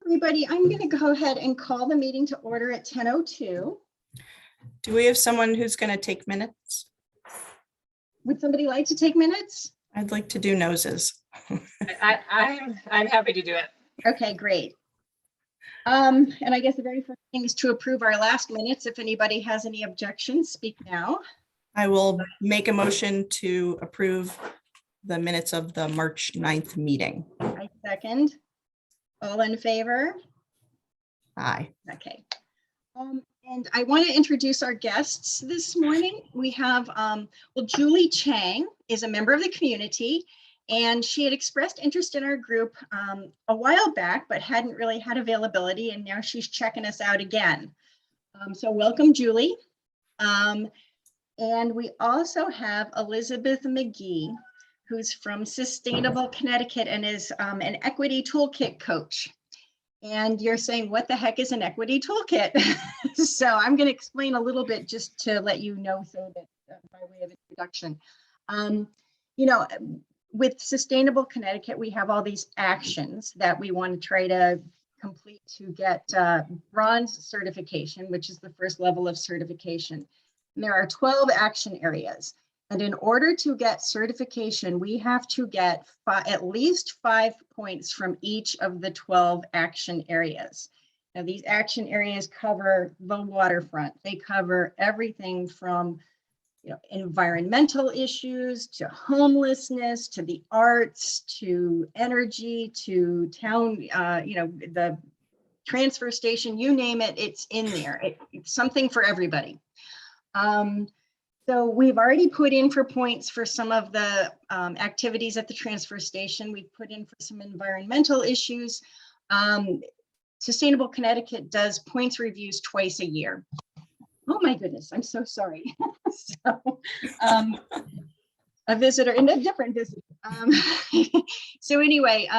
Everybody, I'm going to go ahead and call the meeting to order at 10:02. Do we have someone who's going to take minutes? Would somebody like to take minutes? I'd like to do noses. I'm happy to do it. Okay, great. And I guess the very first thing is to approve our last minutes. If anybody has any objections, speak now. I will make a motion to approve the minutes of the March 9th meeting. I second. All in favor? Aye. Okay. And I want to introduce our guests this morning. We have, well, Julie Chang is a member of the community, and she had expressed interest in our group a while back, but hadn't really had availability, and now she's checking us out again. So welcome, Julie. And we also have Elizabeth McGee, who's from Sustainable Connecticut and is an equity toolkit coach. And you're saying, what the heck is an equity toolkit? So I'm going to explain a little bit just to let you know, so that by way of introduction. You know, with Sustainable Connecticut, we have all these actions that we want to try to complete to get bronze certification, which is the first level of certification. And there are 12 action areas. And in order to get certification, we have to get at least 5 points from each of the 12 action areas. Now, these action areas cover the waterfront. They cover everything from, you know, environmental issues to homelessness, to the arts, to energy, to town, you know, the transfer station, you name it, it's in there. It's something for everybody. So we've already put in for points for some of the activities at the transfer station. We've put in for some environmental issues. Sustainable Connecticut does points reviews twice a year. Oh my goodness, I'm so sorry. So, a visitor and a different visitor. So anyway,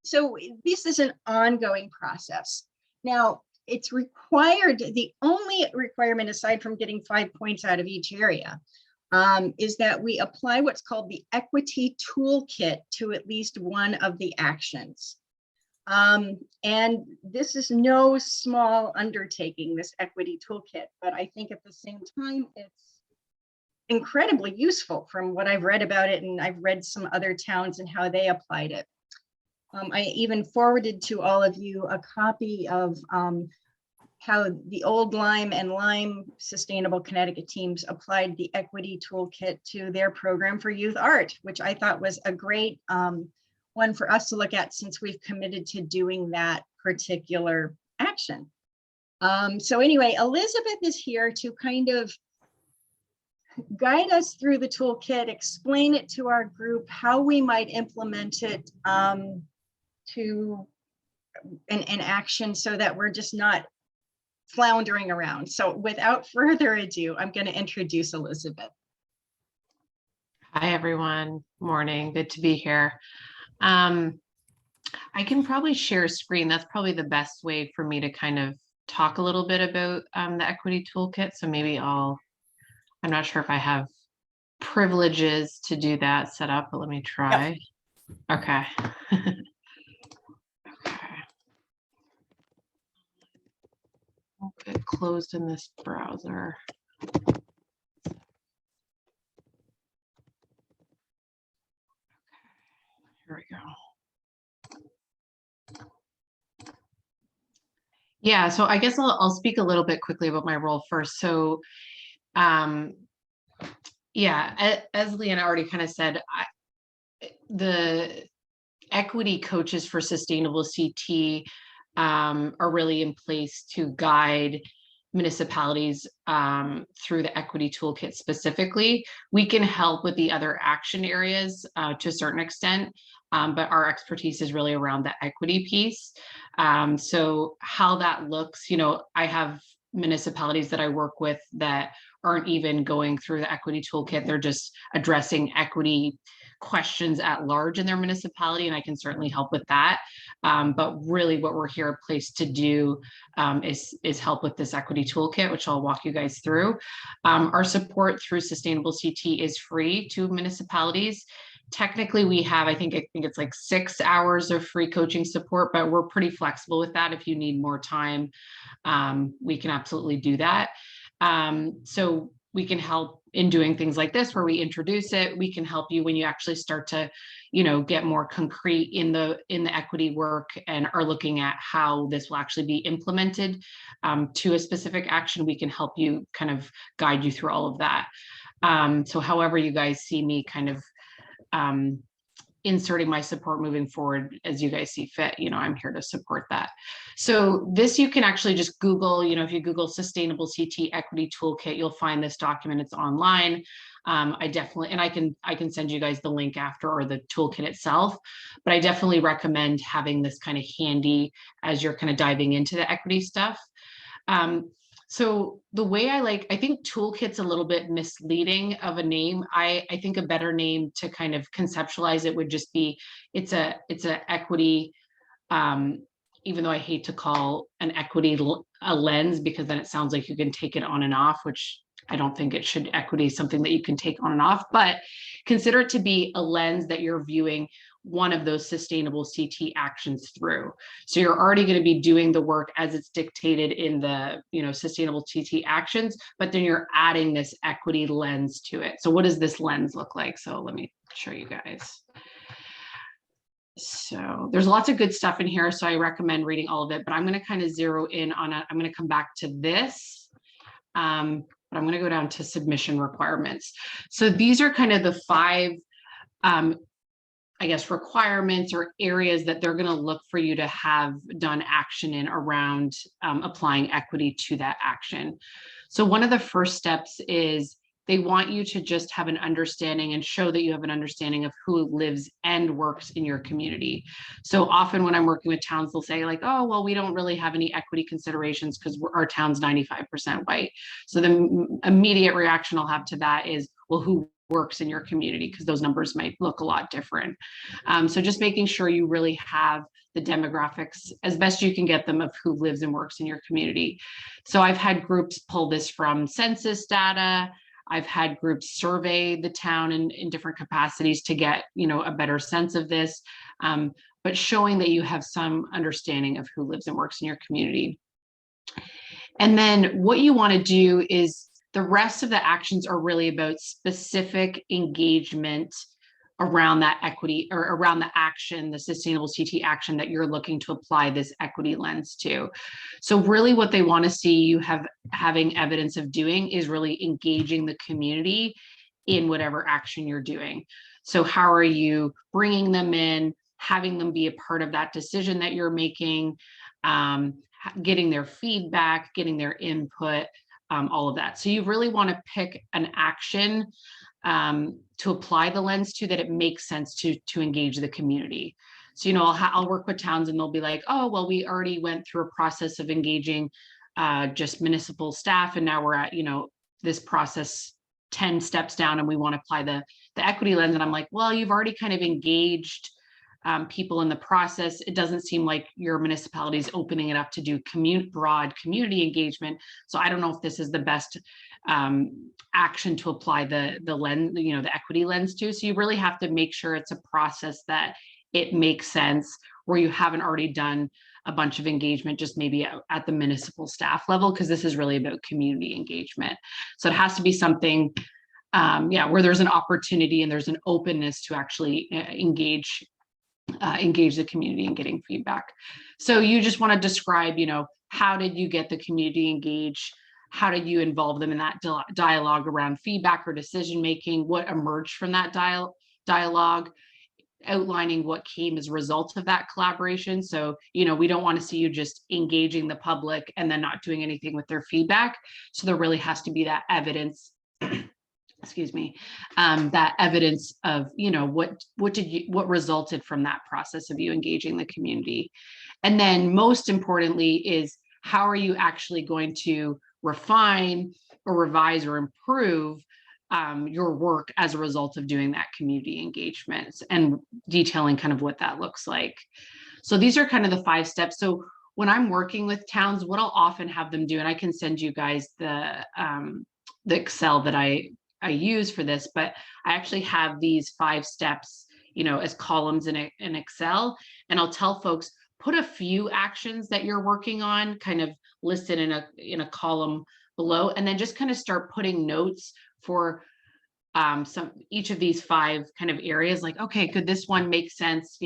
so this is an ongoing process. Now, it's required, the only requirement aside from getting 5 points out of each area is that we apply what's called the equity toolkit to at least one of the actions. And this is no small undertaking, this equity toolkit, but I think at the same time, it's incredibly useful from what I've read about it. And I've read some other towns and how they applied it. I even forwarded to all of you a copy of how the old Lyme and Lyme Sustainable Connecticut teams applied the equity toolkit to their program for youth art, which I thought was a great one for us to look at, since we've committed to doing that particular action. So anyway, Elizabeth is here to kind of guide us through the toolkit, explain it to our group, how we might implement it to an action, so that we're just not floundering around. So without further ado, I'm going to introduce Elizabeth. Hi, everyone. Morning. Good to be here. I can probably share a screen. That's probably the best way for me to kind of talk a little bit about the equity toolkit. So maybe I'm not sure if I have privileges to do that set up, but let me try. Yep. Okay. I'll get closed in this browser. Okay, here we go. Yeah, so I guess I'll speak a little bit quickly about my role first. So, yeah, as Leanna already kind of said, the equity coaches for Sustainable CT are really in place to guide municipalities through the equity toolkit specifically. We can help with the other action areas to a certain extent, but our expertise is really around the equity piece. So how that looks, you know, I have municipalities that I work with that aren't even going through the equity toolkit. They're just addressing equity questions at large in their municipality, and I can certainly help with that. But really what we're here placed to do is help with this equity toolkit, which I'll walk you guys through. Our support through Sustainable CT is free to municipalities. Technically, we have, I think it's like 6 hours of free coaching support, but we're pretty flexible with that. If you need more time, we can absolutely do that. So we can help in doing things like this, where we introduce it. We can help you when you actually start to, get more concrete in the equity work and are looking at how this will actually be implemented to a specific action. We can help you, kind of guide you through all of that. So however you guys see me kind of inserting my support moving forward as you guys see fit, I'm here to support that. So this, you can actually just Google, if you Google Sustainable CT Equity Toolkit, you'll find this document. It's online. I definitely, and I can send you guys the link after, or the toolkit itself, but I definitely recommend having this kind of handy as you're kind of diving into the equity stuff. So the way I think toolkit's a little bit misleading of a name. I think a better name to kind of conceptualize it would just be, it's a equity, even though I hate to call an equity a lens, because then it sounds like you can take it on and off, which I don't think it should. Equity is something that you can take on and off, but consider it to be a lens that you're viewing one of those sustainable CT actions through. So you're already going to be doing the work as it's dictated in the, sustainable CT actions, but then you're adding this equity lens to it. So what does this lens look like? So let me show you guys. So there's lots of good stuff in here, so I recommend reading all of it, but I'm going to kind of zero in on it. I'm going to come back to this. But I'm going to go down to submission requirements. So these are kind of the 5 requirements or areas that they're going to look for you to have done action in around applying equity to that action. So one of the first steps is they want you to just have an understanding and show that you have an understanding of who lives and works in your community. So often when I'm working with towns, they'll say like, oh, well, we don't really have any equity considerations because our town's 95% white. So the immediate reaction I'll have to that is, well, who works in your community? Because those numbers might look a lot different. So just making sure you really have the demographics as best you can get them of who lives and works in your community. So I've had groups pull this from census data. I've had groups survey the town in different capacities to get, a better sense of this, but showing that you have some understanding of who lives and works in your community. And then what you want to do is the rest of the actions are really about specific engagement around that equity, or around the action, the sustainable CT action that you're looking to apply this equity lens to. So really what they want to see you having evidence of doing is really engaging the community in whatever action you're doing. So how are you bringing them in, having them be a part of that decision that you're making, getting their feedback, getting their input, all of that. So you really want to pick an action to apply the lens to that it makes sense to engage the community. So, I'll work with towns and they'll be like, oh, well, we already went through a process of engaging just municipal staff, and now we're at, this process 10 steps down and we want to apply the equity lens. And I'm like, well, you've already kind of engaged people in the process. It doesn't seem like your municipality is opening it up to do broad community engagement. So I don't know if this is the best action to apply the lens, the equity lens to. So you really have to make sure it's a process that it makes sense, where you haven't already done a bunch of engagement, just maybe at the municipal staff level, because this is really about community engagement. So it has to be something, where there's an opportunity and there's an openness to actually engage the community and getting feedback. So you just want to describe, how did you get the community engaged? How did you involve them in that dialogue around feedback or decision making? What emerged from that dialogue? Outlining what came as a result of that collaboration. So, we don't want to see you just engaging the public and then not doing anything with their feedback. So there really has to be that evidence excuse me, that evidence of, what resulted from that process of you engaging the community. And then most importantly is, how are you actually going to refine or revise or improve your work as a result of doing that community engagement, and detailing kind of what that looks like. So these are kind of the 5 steps. So when I'm working with towns, what I'll often have them do, and I can send you guys the Excel that I use for this, but I actually have these 5 steps, as columns in Excel, and I'll tell folks, put a few actions that you're working on kind of listed in a column below, and then just kind of start putting notes for each of these 5 kind of areas, like, okay, could this one make sense?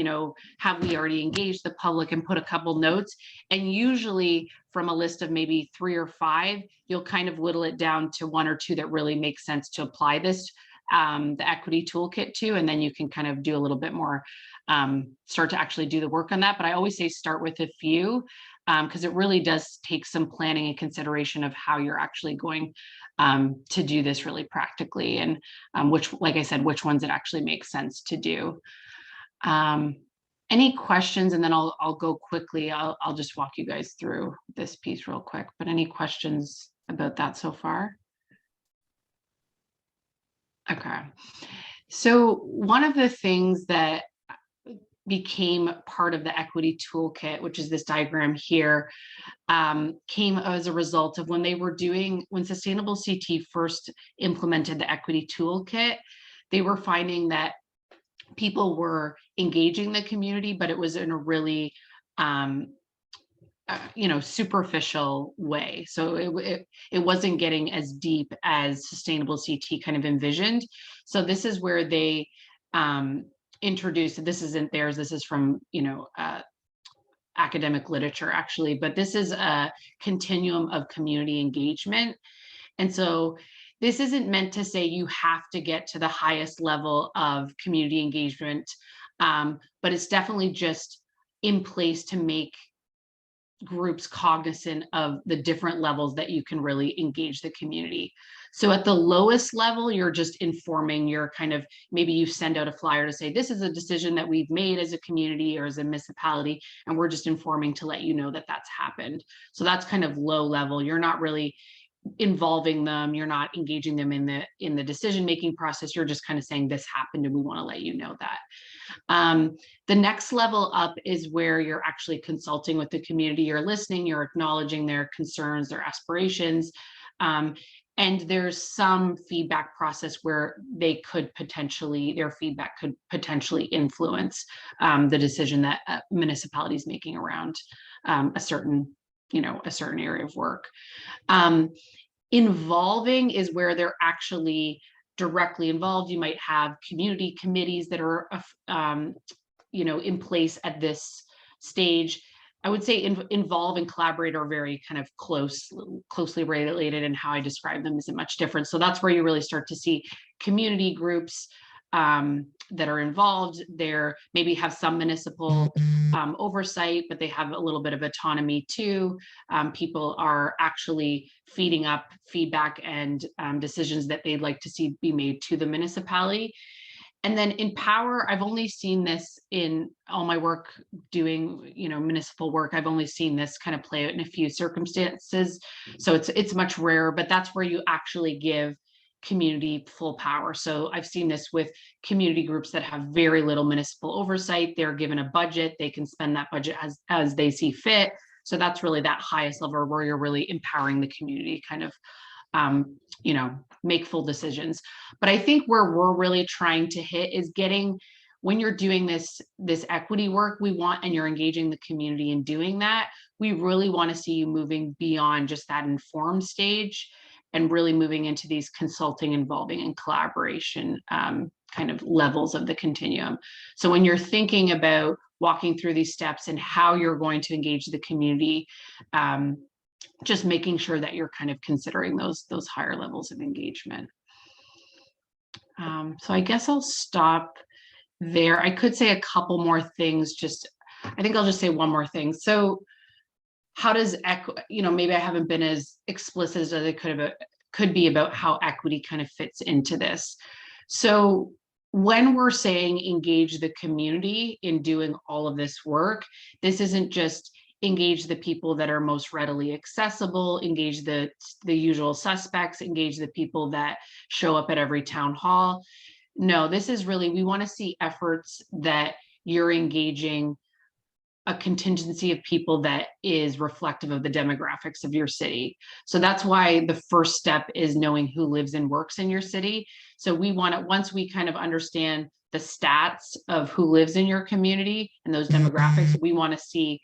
Have we already engaged the public, and put a couple notes? And usually from a list of maybe 3 or 5, you'll kind of whittle it down to 1 or 2 that really make sense to apply this, the equity toolkit to, and then you can kind of do a little bit more, start to actually do the work on that. But I always say start with a few, because it really does take some planning and consideration of how you're actually going to do this really practically, and which, like I said, which ones it actually makes sense to do. Any questions? And then I'll go quickly. I'll just walk you guys through this piece real quick, but any questions about that so far? Okay. So one of the things that became part of the equity toolkit, which is this diagram here, came as a result of when Sustainable CT first implemented the equity toolkit, they were finding that people were engaging the community, but it was in a really superficial way. So it wasn't getting as deep as Sustainable CT kind of envisioned. So this is where they introduced, this isn't theirs, this is from academic literature actually, but this is a continuum of community engagement. And so this isn't meant to say you have to get to the highest level of community engagement, but it's definitely just in place to make groups cognizant of the different levels that you can really engage the community. So at the lowest level, you're just informing, you're kind of, maybe you send out a flyer to say, this is a decision that we've made as a community or as a municipality, and we're just informing to let you know that that's happened. So that's kind of low level. You're not really involving them, you're not engaging them in the decision-making process. You're just kind of saying this happened and we want to let you know that. The next level up is where you're actually consulting with the community, you're listening, you're acknowledging their concerns, their aspirations, and there's some feedback process where their feedback could potentially influence the decision that a municipality is making around a certain area of work. Involving is where they're actually directly involved. You might have community committees that are in place at this stage. I would say involve and collaborate are very kind of closely related, and how I describe them isn't much different. So that's where you really start to see community groups that are involved. There maybe have some municipal oversight, but they have a little bit of autonomy too. People are actually feeding up feedback and decisions that they'd like to see be made to the municipality. And then empower, I've only seen this in all my work doing, municipal work. I've only seen this kind of play out in a few circumstances. So it's much rarer, but that's where you actually give community full power. So I've seen this with community groups that have very little municipal oversight. They're given a budget, they can spend that budget as they see fit. So that's really that highest level where you're really empowering the community kind of make full decisions. But I think where we're really trying to hit is getting, when you're doing this equity work, and you're engaging the community in doing that, we really want to see you moving beyond just that informed stage and really moving into these consulting, involving, and collaboration kind of levels of the continuum. So when you're thinking about walking through these steps and how you're going to engage the community, just making sure that you're kind of considering those higher levels of engagement. So I guess I'll stop there. I could say a couple more things, I think I'll just say one more thing. So how does maybe I haven't been as explicit as I could be about how equity kind of fits into this. So when we're saying engage the community in doing all of this work, this isn't just engage the people that are most readily accessible, engage the usual suspects, engage the people that show up at every town hall. No, this is really, we want to see efforts that you're engaging a contingency of people that is reflective of the demographics of your city. So that's why the first step is knowing who lives and works in your city. So we want to, once we kind of understand the stats of who lives in your community and those demographics, we want to see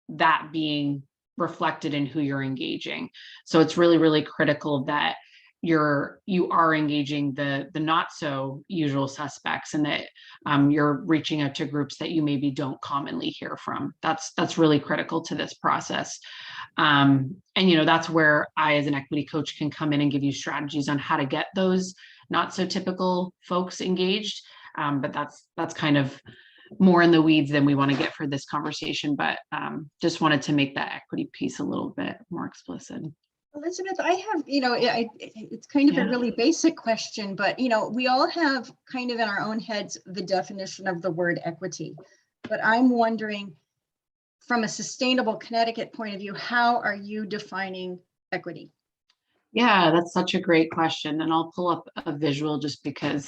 that being reflected in who you're engaging. So it's really, really critical that you are engaging the not so usual suspects, and that you're reaching out to groups that you maybe don't commonly hear from. That's really critical to this process. And that's where I, as an equity coach, can come in and give you strategies on how to get those not so typical folks engaged. But that's kind of more in the weeds than we want to get for this conversation, but just wanted to make that equity piece a little bit more explicit. Elizabeth, I have, it's kind of a really basic question, but, we all have kind of in our own heads the definition of the word equity. But I'm wondering, from a sustainable Connecticut point of view, how are you defining equity? Yeah, that's such a great question. And I'll pull up a visual just because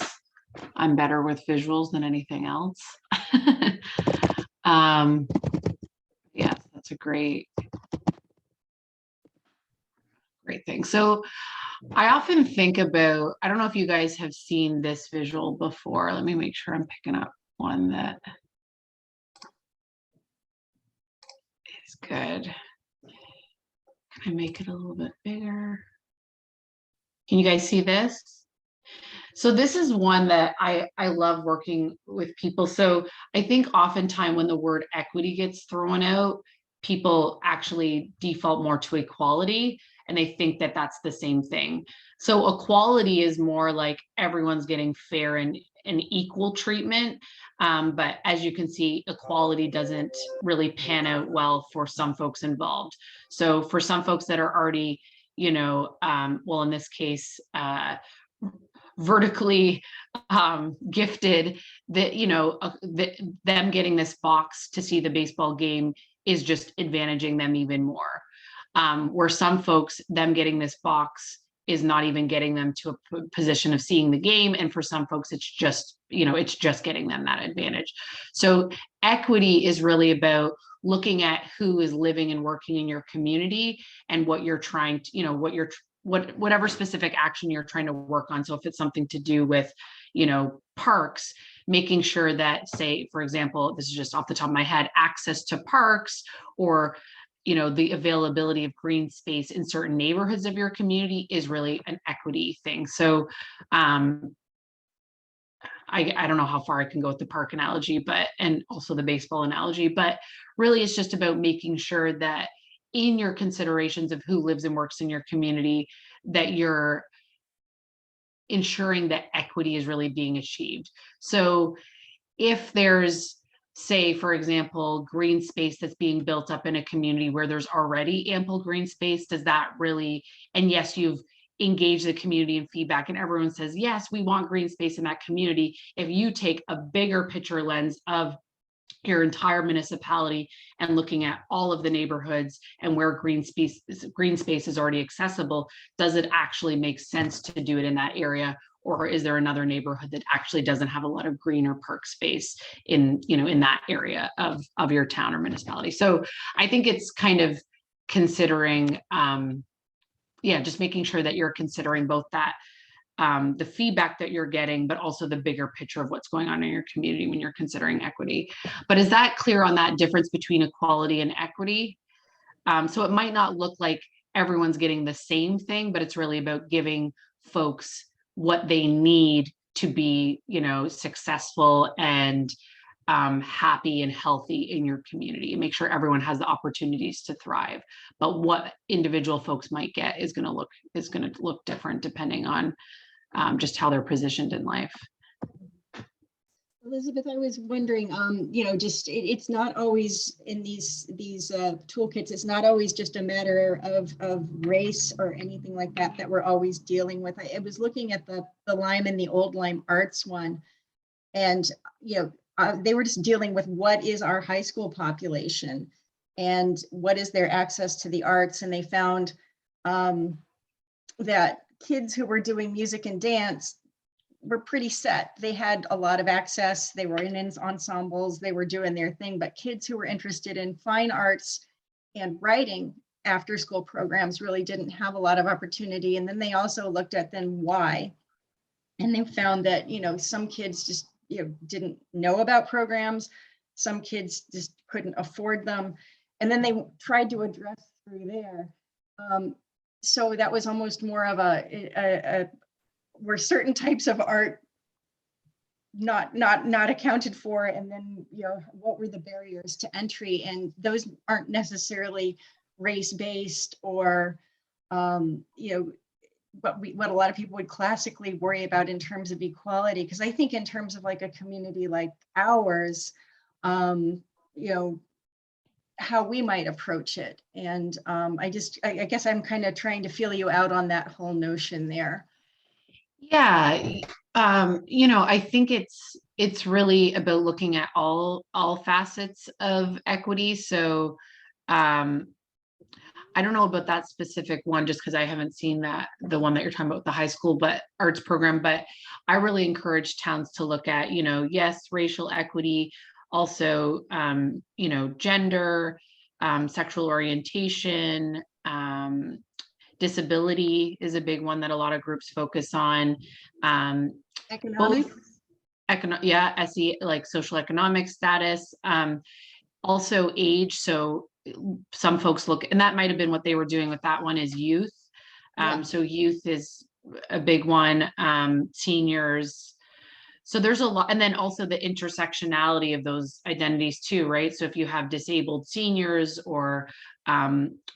I'm better with visuals than anything else. Yes, that's a great thing. So I often think about, I don't know if you guys have seen this visual before. Let me make sure I'm picking up one that is good. Can I make it a little bit bigger? Can you guys see this? So this is one that I love working with people. So I think oftentimes when the word equity gets thrown out, people actually default more to equality, and they think that that's the same thing. So equality is more like everyone's getting fair and equal treatment. But as you can see, equality doesn't really pan out well for some folks involved. So for some folks that are already, well, in this case, vertically gifted, that them getting this box to see the baseball game is just advantaging them even more. Where some folks, them getting this box is not even getting them to a position of seeing the game. And for some folks, it's just getting them that advantage. So equity is really about looking at who is living and working in your community and what you're trying to, whatever specific action you're trying to work on. So if it's something to do with, parks, making sure that, say, for example, this is just off the top of my head, access to parks, or the availability of green space in certain neighborhoods of your community is really an equity thing. So I don't know how far I can go with the park analogy, and also the baseball analogy, but really it's just about making sure that in your considerations of who lives and works in your community, that you're ensuring that equity is really being achieved. So if there's, say, for example, green space that's being built up in a community where there's already ample green space, does that really, and yes, you've engaged the community in feedback and everyone says, yes, we want green space in that community. If you take a bigger picture lens of your entire municipality and looking at all of the neighborhoods and where green space is already accessible, does it actually make sense to do it in that area? Or is there another neighborhood that actually doesn't have a lot of green or park space in that area of your town or municipality? So I think it's kind of considering, just making sure that you're considering both that, the feedback that you're getting, but also the bigger picture of what's going on in your community when you're considering equity. But is that clear on that difference between equality and equity? So it might not look like everyone's getting the same thing, but it's really about giving folks what they need to be, successful and happy and healthy in your community, and make sure everyone has the opportunities to thrive. But what individual folks might get is going to look different depending on just how they're positioned in life. Elizabeth, I was wondering, it's not always in these toolkits, it's not always just a matter of race or anything like that we're always dealing with. I was looking at the Lyme and the Old Lyme Arts one, and they were just dealing with what is our high school population. and what is their access to the arts. And they found that kids who were doing music and dance were pretty set. They had a lot of access. They were in ensembles, they were doing their thing, but kids who were interested in fine arts and writing after school programs really didn't have a lot of opportunity. And then they also looked at then why. And they found that, some kids just, didn't know about programs. Some kids just couldn't afford them. And then they tried to address through there. So that was almost more of a were certain types of art not accounted for, and then what were the barriers to entry, and those aren't necessarily race-based or what a lot of people would classically worry about in terms of equality. Because I think in terms of like a community like ours, how we might approach it. And I guess I'm kind of trying to feel you out on that whole notion there. Yeah, I think it's really about looking at all facets of equity. So I don't know about that specific one just because I haven't seen the one that you're talking about, the high school but arts program, but I really encourage towns to look at, yes, racial equity, also gender, sexual orientation, disability is a big one that a lot of groups focus on. Economics. SE, like social economic status, also age. So some folks look, and that might have been what they were doing with that one, is youth. So youth is a big one, seniors. So there's a lot, and then also the intersectionality of those identities too, right? So if you have disabled seniors or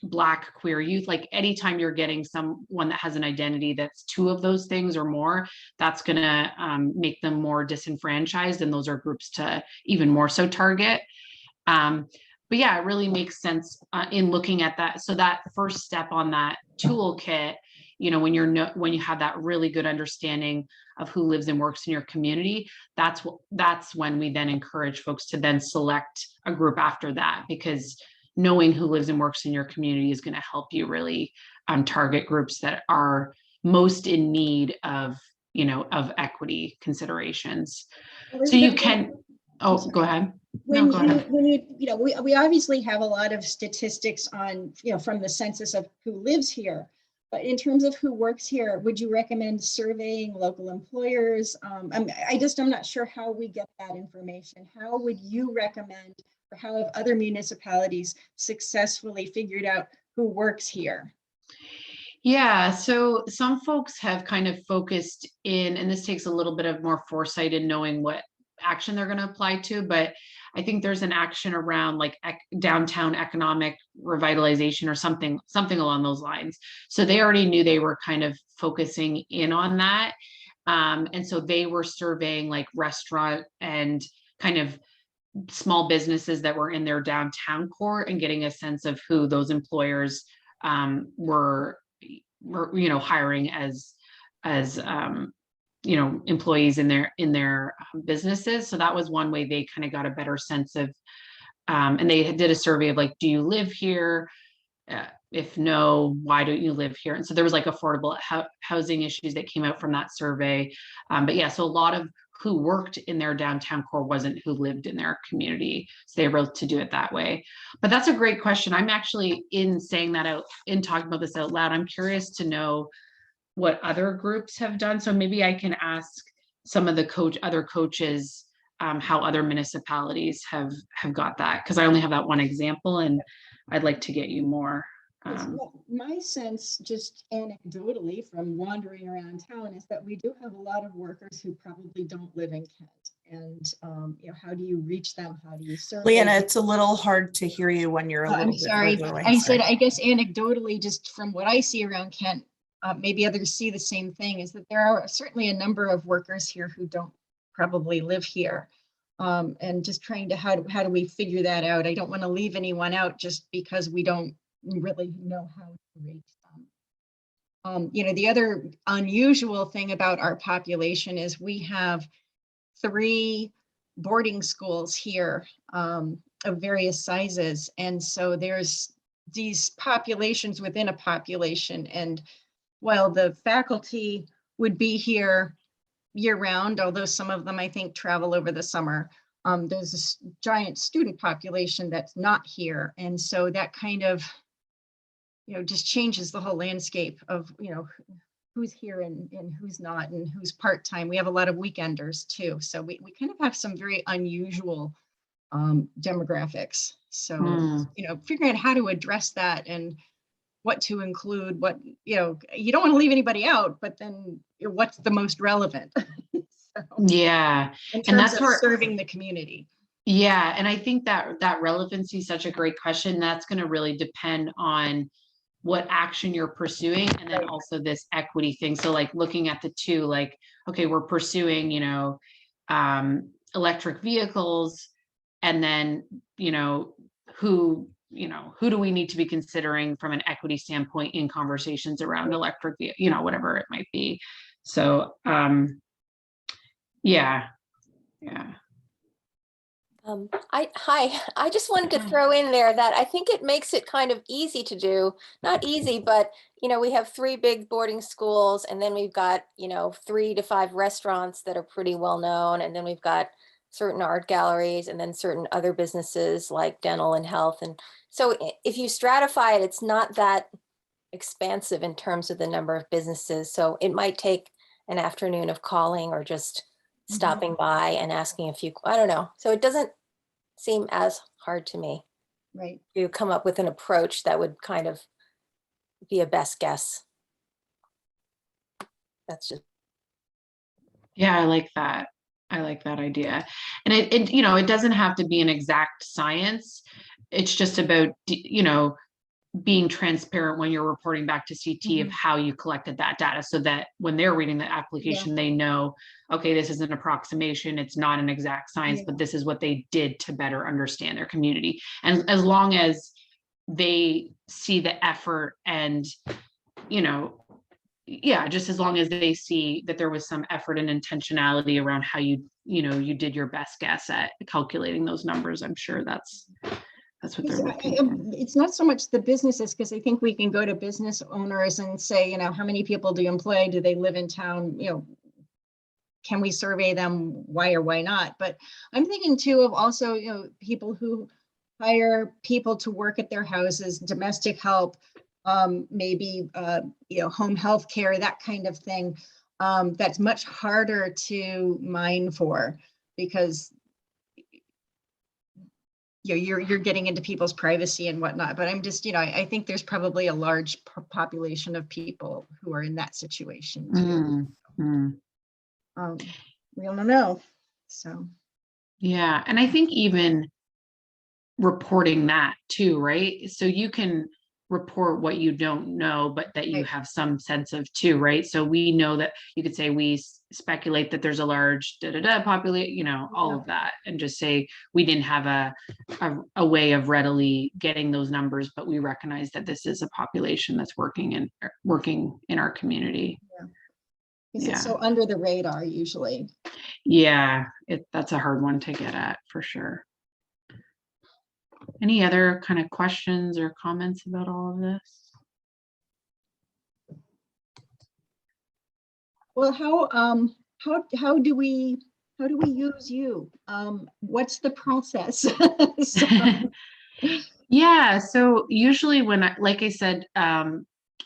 Black queer youth, like anytime you're getting someone that has an identity that's two of those things or more, that's gonna make them more disenfranchised, and those are groups to even more so target. But yeah, it really makes sense in looking at that. So that first step on that toolkit, when you have that really good understanding of who lives and works in your community, that's when we then encourage folks to then select a group after that, because knowing who lives and works in your community is going to help you really target groups that are most in need of equity considerations. So you can, go ahead. When we obviously have a lot of statistics on, from the census of who lives here, but in terms of who works here, would you recommend surveying local employers? I'm not sure how we get that information. How would you recommend, or how have other municipalities successfully figured out who works here? Yeah, so some folks have kind of focused in, and this takes a little bit of more foresight in knowing what action they're going to apply to, but I think there's an action around like downtown economic revitalization or something along those lines. So they already knew they were kind of focusing in on that. And so they were surveying like restaurant and kind of small businesses that were in their downtown core and getting a sense of who those employers were hiring as employees in their businesses. So that was one way they kind of got a better sense of, and they did a survey of like, do you live here? If no, why don't you live here? And so there was like affordable housing issues that came out from that survey. But yeah, so a lot of who worked in their downtown core wasn't who lived in their community. So they were able to do it that way. But that's a great question. I'm actually, in saying that out, in talking about this out loud, I'm curious to know what other groups have done. So maybe I can ask some of the other coaches how other municipalities have got that, because I only have that one example and I'd like to get you more. My sense, just anecdotally from wandering around town, is that we do have a lot of workers who probably don't live in Kent. And how do you reach them? How do you serve? Leanna, it's a little hard to hear you when you're a little bit sorry. further away. I said, I guess anecdotally, just from what I see around Kent, maybe others see the same thing, is that there are certainly a number of workers here who don't probably live here. And just trying to, how do we figure that out? I don't want to leave anyone out just because we don't really know how to reach them. The other unusual thing about our population is we have 3 boarding schools here of various sizes. And so there's these populations within a population. And while the faculty would be here year round, although some of them I think travel over the summer, there's this giant student population that's not here. And so that kind of, just changes the whole landscape of, who's here and who's not and who's part-time. We have a lot of weekenders too. So we kind of have some very unusual demographics. So, figuring out how to address that and what to include, what, you don't want to leave anybody out, but then what's the most relevant? So, Yeah. in And terms that's of where, serving the community. yeah. And I think that relevancy is such a great question. That's going to really depend on what action you're pursuing, and then Right. also this equity thing. So like looking at the two, like, okay, we're pursuing, electric vehicles, and then, who do we need to be considering from an equity standpoint in conversations around electric vehicle, whatever it might be. So, yeah. I just wanted to throw in there that I think it makes it kind of easy to do, not easy, but we have 3 big boarding schools, and then we've got 3 to 5 restaurants that are pretty well known, and then we've got certain art galleries, and then certain other businesses like dental and health. And so if you stratify it, it's not that expansive in terms of the number of businesses. So it might take an afternoon of calling or just stopping by and asking a few, I don't know. So it doesn't seem as hard to me Right. to come up with an approach that would kind of be a best guess. That's just. Yeah, I like that. I like that idea. And it doesn't have to be an exact science. It's just about, being transparent when you're reporting back to CT of how you collected that data, so that when they're reading the application, they know, okay, this is an approximation. It's not an exact science, but this is what they did to better understand their community. And as long as they see the effort and, just as long as they see that there was some effort and intentionality around how you did your best guess at calculating those numbers, I'm sure that's what they're looking for. It's not so much the businesses, because I think we can go to business owners and say, how many people do you employ? Do they live in town? Can we survey them? Why or why not? But I'm thinking too of also, people who hire people to work at their houses, domestic help, maybe, home health care, that kind of thing. That's much harder to mine for, because you're getting into people's privacy and whatnot. But I'm just, I think there's probably a large population of people who are in that situation too. We don't know. So. Yeah. And I think even reporting that too, right? So you can report what you don't know, but that you have some sense of too, right? So we know that you could say we speculate that there's a large population, all of that, and just say we didn't have a way of readily getting those numbers, but we recognize that this is a population that's working in our community. It's so under the radar usually. Yeah, that's a hard one to get at for sure. Any other kind of questions or comments about all of this? Well, how do we use you? What's the process? Yeah, so usually like I said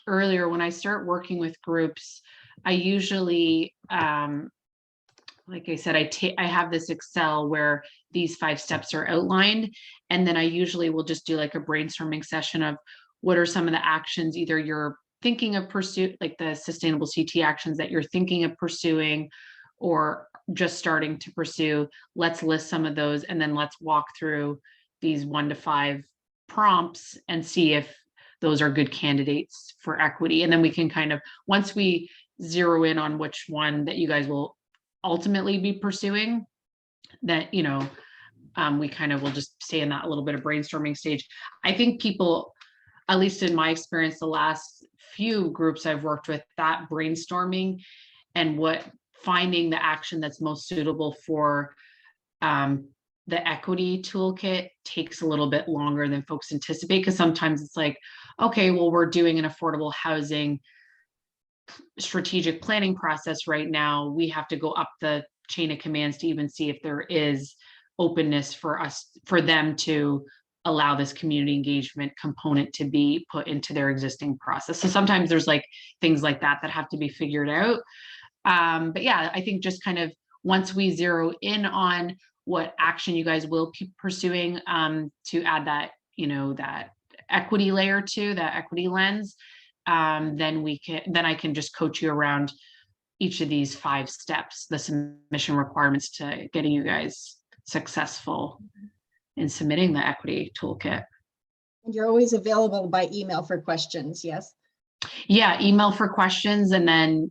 earlier, when I start working with groups, I usually, like I said, I have this Excel where these 5 steps are outlined, and then I usually will just do like a brainstorming session of what are some of the actions either you're thinking of pursuit, like the sustainable CT actions that you're thinking of pursuing or just starting to pursue. Let's list some of those, and then let's walk through these 1 to 5 prompts and see if those are good candidates for equity. And then we can kind of, once we zero in on which one that you guys will ultimately be pursuing, that we kind of will just stay in that little bit of brainstorming stage. I think people, at least in my experience, the last few groups I've worked with, that brainstorming and finding the action that's most suitable for the equity toolkit takes a little bit longer than folks anticipate, because sometimes it's like, okay, well, we're doing an affordable housing strategic planning process right now. We have to go up the chain of commands to even see if there is openness for them to allow this community engagement component to be put into their existing process. So sometimes there's like things like that that have to be figured out. But yeah, I think just kind of once we zero in on what action you guys will be pursuing, to add that, that equity layer to that equity lens, then I can just coach you around each of these 5 steps, the submission requirements to getting you guys successful in submitting the equity toolkit. And you're always available by email for questions, yes? Yeah, email for questions, and then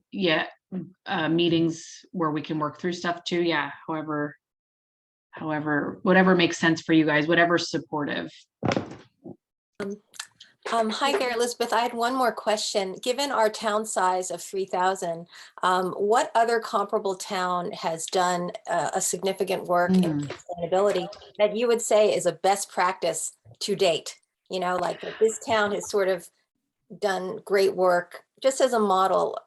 meetings where we can work through stuff too. Yeah, however, whatever makes sense for you guys, whatever's supportive. Hi there, Elizabeth. I had one more question. Given our town size of 3,000, what other comparable town has done a significant work in sustainability that you would say is a best practice to date? Like that this town has sort of done great work just as a model.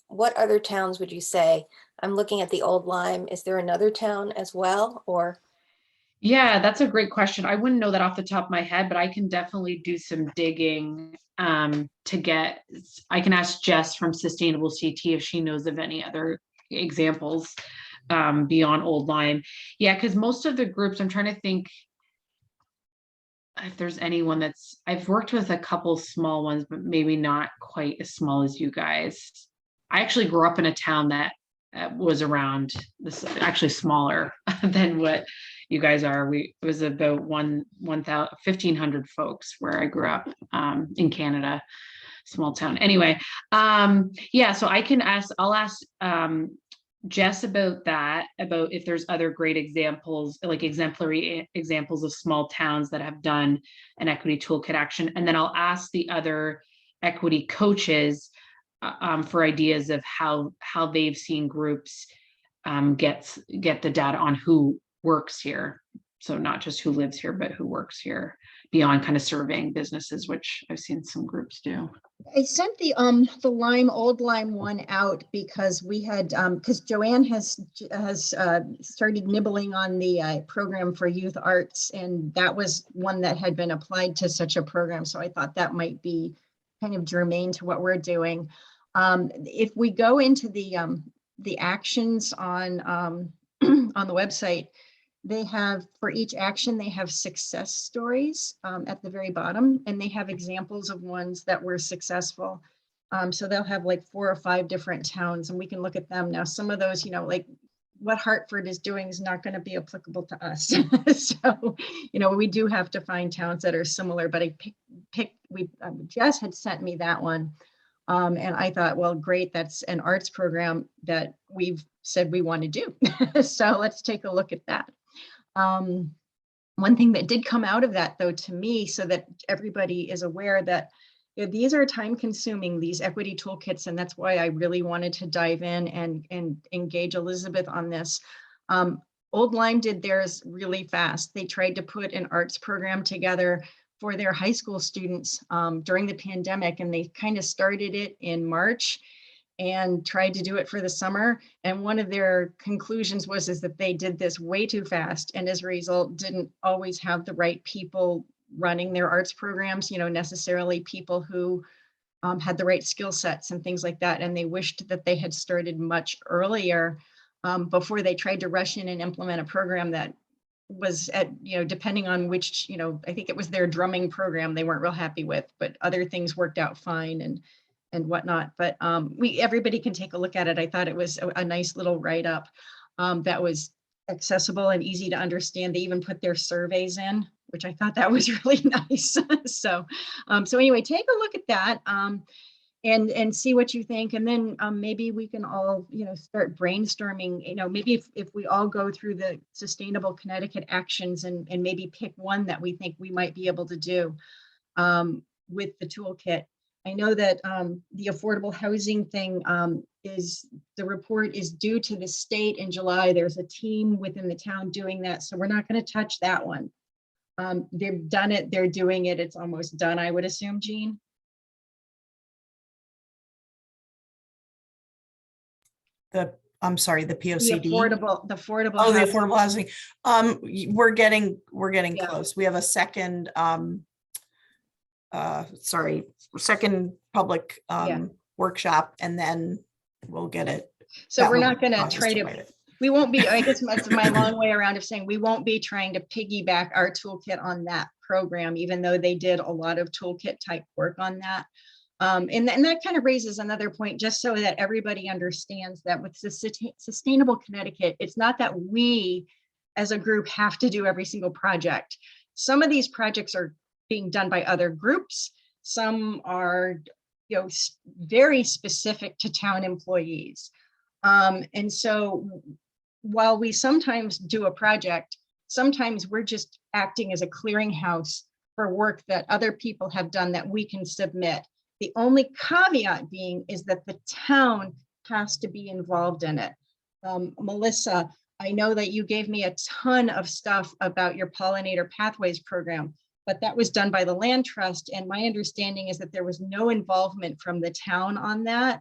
What other towns would you say? I'm looking at the Old Lyme. Is there another town as well, or? Yeah, that's a great question. I wouldn't know that off the top of my head, but I can definitely do some digging I can ask Jess from Sustainable CT if she knows of any other examples beyond Old Lyme. Yeah, because most of the groups, I'm trying to think if there's anyone I've worked with a couple small ones, but maybe not quite as small as you guys. I actually grew up in a town that was around this, actually smaller than what you guys are. It was about 1,500 folks where I grew up in Canada, small town. Anyway, yeah, so I'll ask Jess about that, about if there's other great examples, like exemplary examples of small towns that have done an equity toolkit action. And then I'll ask the other equity coaches for ideas of how they've seen groups get the data on who works here. So not just who lives here, but who works here, beyond kind of surveying businesses, which I've seen some groups do. I sent the Old Lyme one out because we had because Joanne has started nibbling on the program for youth arts, and that was one that had been applied to such a program. So I thought that might be kind of germane to what we're doing. If we go into the actions on on the website, they have, for each action, they have success stories at the very bottom, and they have examples of ones that were successful. So they'll have like 4 or 5 different towns, and we can look at them. Now, some of those, like what Hartford is doing is not going to be applicable to us. So, we do have to find towns that are similar, but I Jess had sent me that one. And I thought, well, great, that's an arts program that we've said we want to do. So let's take a look at that. One thing that did come out of that, though, to me, so that everybody is aware that these are time consuming, these equity toolkits, and that's why I really wanted to dive in and engage Elizabeth on this. Old Lyme did theirs really fast. They tried to put an arts program together for their high school students during the pandemic, and they kind of started it in March and tried to do it for the summer. And one of their conclusions was that they did this way too fast, and as a result didn't always have the right people running their arts programs, necessarily people who had the right skill sets and things like that. And they wished that they had started much earlier before they tried to rush in and implement a program that was at, depending on which, I think it was their drumming program they weren't real happy with, but other things worked out fine and whatnot. But everybody can take a look at it. I thought it was a nice little write-up that was accessible and easy to understand. They even put their surveys in, which I thought that was really nice. So anyway, take a look at that and see what you think. And then maybe we can all, start brainstorming, maybe if we all go through the Sustainable Connecticut actions and maybe pick one that we think we might be able to do with the toolkit. I know that the affordable housing thing the report is due to the state in July. There's a team within the town doing that, so we're not going to touch that one. They've done it, they're doing it, it's almost done, I would assume, Jean. I'm sorry, the The POCD. affordable Oh, the housing. affordable housing. We're getting Yeah. close. We have a second, second public Yeah. workshop, and then we'll get it. So that we're will not going to cause us try to, write it. we won't be, I guess that's my long way around of saying, we won't be trying to piggyback our toolkit on that program, even though they did a lot of toolkit type work on that. And that kind of raises another point, just so that everybody understands that with Sustainable Connecticut, it's not that we as a group have to do every single project. Some of these projects are being done by other groups. Some are, very specific to town employees. And so while we sometimes do a project, sometimes we're just acting as a clearinghouse for work that other people have done that we can submit. The only caveat being is that the town has to be involved in it. Melissa, I know that you gave me a ton of stuff about your Pollinator Pathways program, but that was done by the Land Trust. And my understanding is that there was no involvement from the town on that,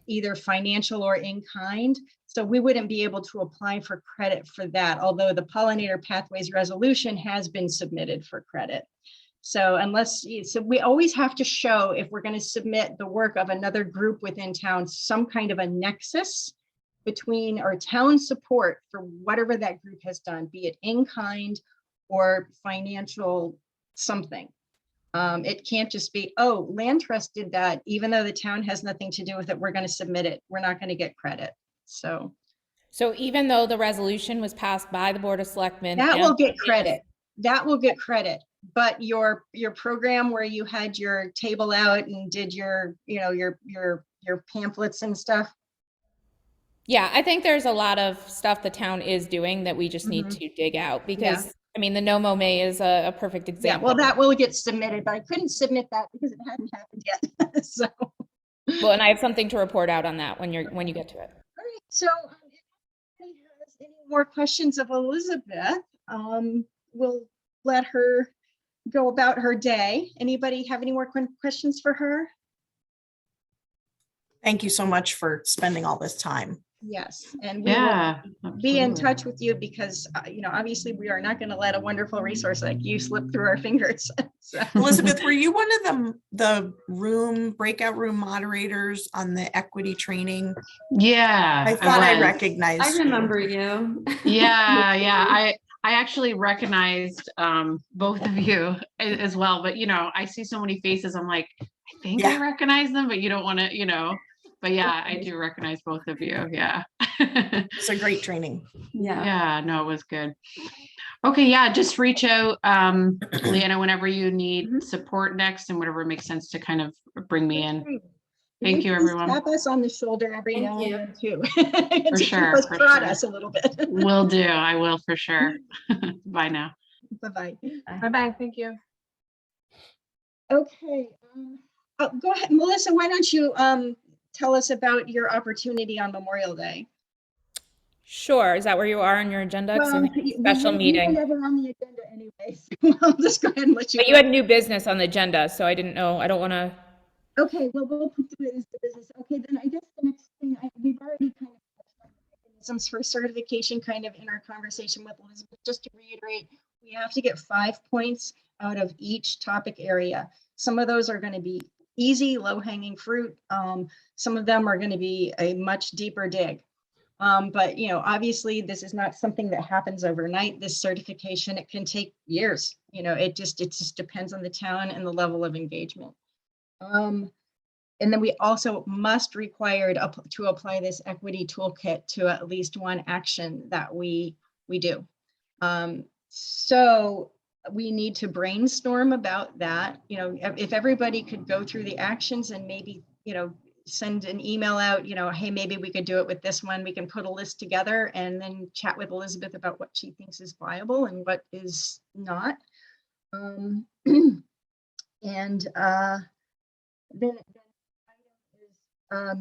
either financial or in kind. So we wouldn't be able to apply for credit for that, although the Pollinator Pathways resolution has been submitted for credit. So so we always have to show, if we're going to submit the work of another group within town, some kind of a nexus between our town support for whatever that group has done, be it in kind or financial something. It can't just be, oh, Land Trust did that, even though the town has nothing to do with it, we're going to submit it. We're not going to get credit. So even though the resolution was passed by the Board of Selectmen. that will get credit. That will get credit. But your program where you had your table out and did your pamphlets and stuff. Yeah, I think there's a lot of stuff the town is doing that we just need to dig out, because I mean, the NOMO May is a perfect Yeah, example. well, that will get submitted, but I couldn't submit that because it hadn't happened yet. So. Well, and I have something to report out on that when you get to it. All right, so if anybody has any more questions of Elizabeth, we'll let her go about her day. Anybody have any more questions for her? Thank you so much for spending all this time. Yes, and we Yeah. will be in absolutely. touch with you because, obviously we are not going to let a wonderful resource like you slip through our fingers. So- Elizabeth, were you one of the breakout room moderators on the equity training? Yeah. I thought I was. recognized I you. remember you. Yeah. I actually recognized both of you as well, but I see so many faces. I'm like, I think I Yeah. recognize them, but you don't want to, but yeah, I do recognize both of you. Yeah. It's a great training. Yeah. Yeah, no, it was good. Okay, yeah, just reach out, Leanna, whenever you need support next and whatever makes sense to kind of bring me in. Thank you, Please everyone. Tap us on the shoulder every Thank now you. and then too. To keep sure, us for prod sure. us a little bit. Will do. I will for sure. Bye now. Bye-bye. Bye-bye, thank you. Okay, go ahead, Melissa, why don't you tell us about your opportunity on Memorial Day? Sure. Is that where you are on your agenda? 'Cause I think it's a special You meeting. were never on the agenda anyway, so I'll just go ahead and let you. But you had new business on the agenda, so I didn't know. I don't want to. Okay, well, we'll put it as the business. Okay, then I guess the next thing, we've already kind of touched on mechanisms for certification kind of in our conversation with Elizabeth. Just to reiterate, we have to get 5 points out of each topic area. Some of those are going to be easy, low-hanging fruit. Some of them are going to be a much deeper dig. But obviously this is not something that happens overnight. This certification, it can take years. It just depends on the town and the level of engagement. And then we also must required to apply this equity toolkit to at least one action that we do. So we need to brainstorm about that. If everybody could go through the actions and maybe, send an email out, hey, maybe we could do it with this one. We can put a list together and then chat with Elizabeth about what she thinks is viable and what is not. And Then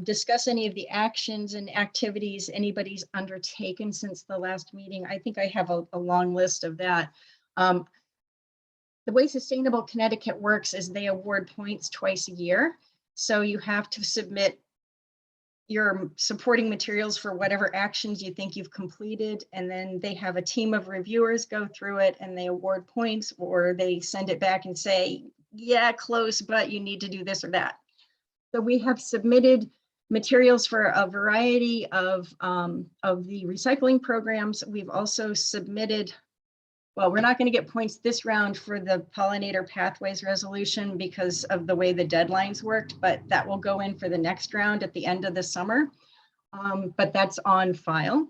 discuss any of the actions and activities anybody's undertaken since the last meeting. I think I have a long list of that. The way Sustainable Connecticut works is they award points twice a year. So you have to submit your supporting materials for whatever actions you think you've completed. And then they have a team of reviewers go through it and they award points, or they send it back and say, yeah, close, but you need to do this or that. So we have submitted materials for a variety of the recycling programs. We've also submitted, well, we're not going to get points this round for the pollinator pathways resolution because of the way the deadlines worked, but that will go in for the next round at the end of the summer. But that's on file.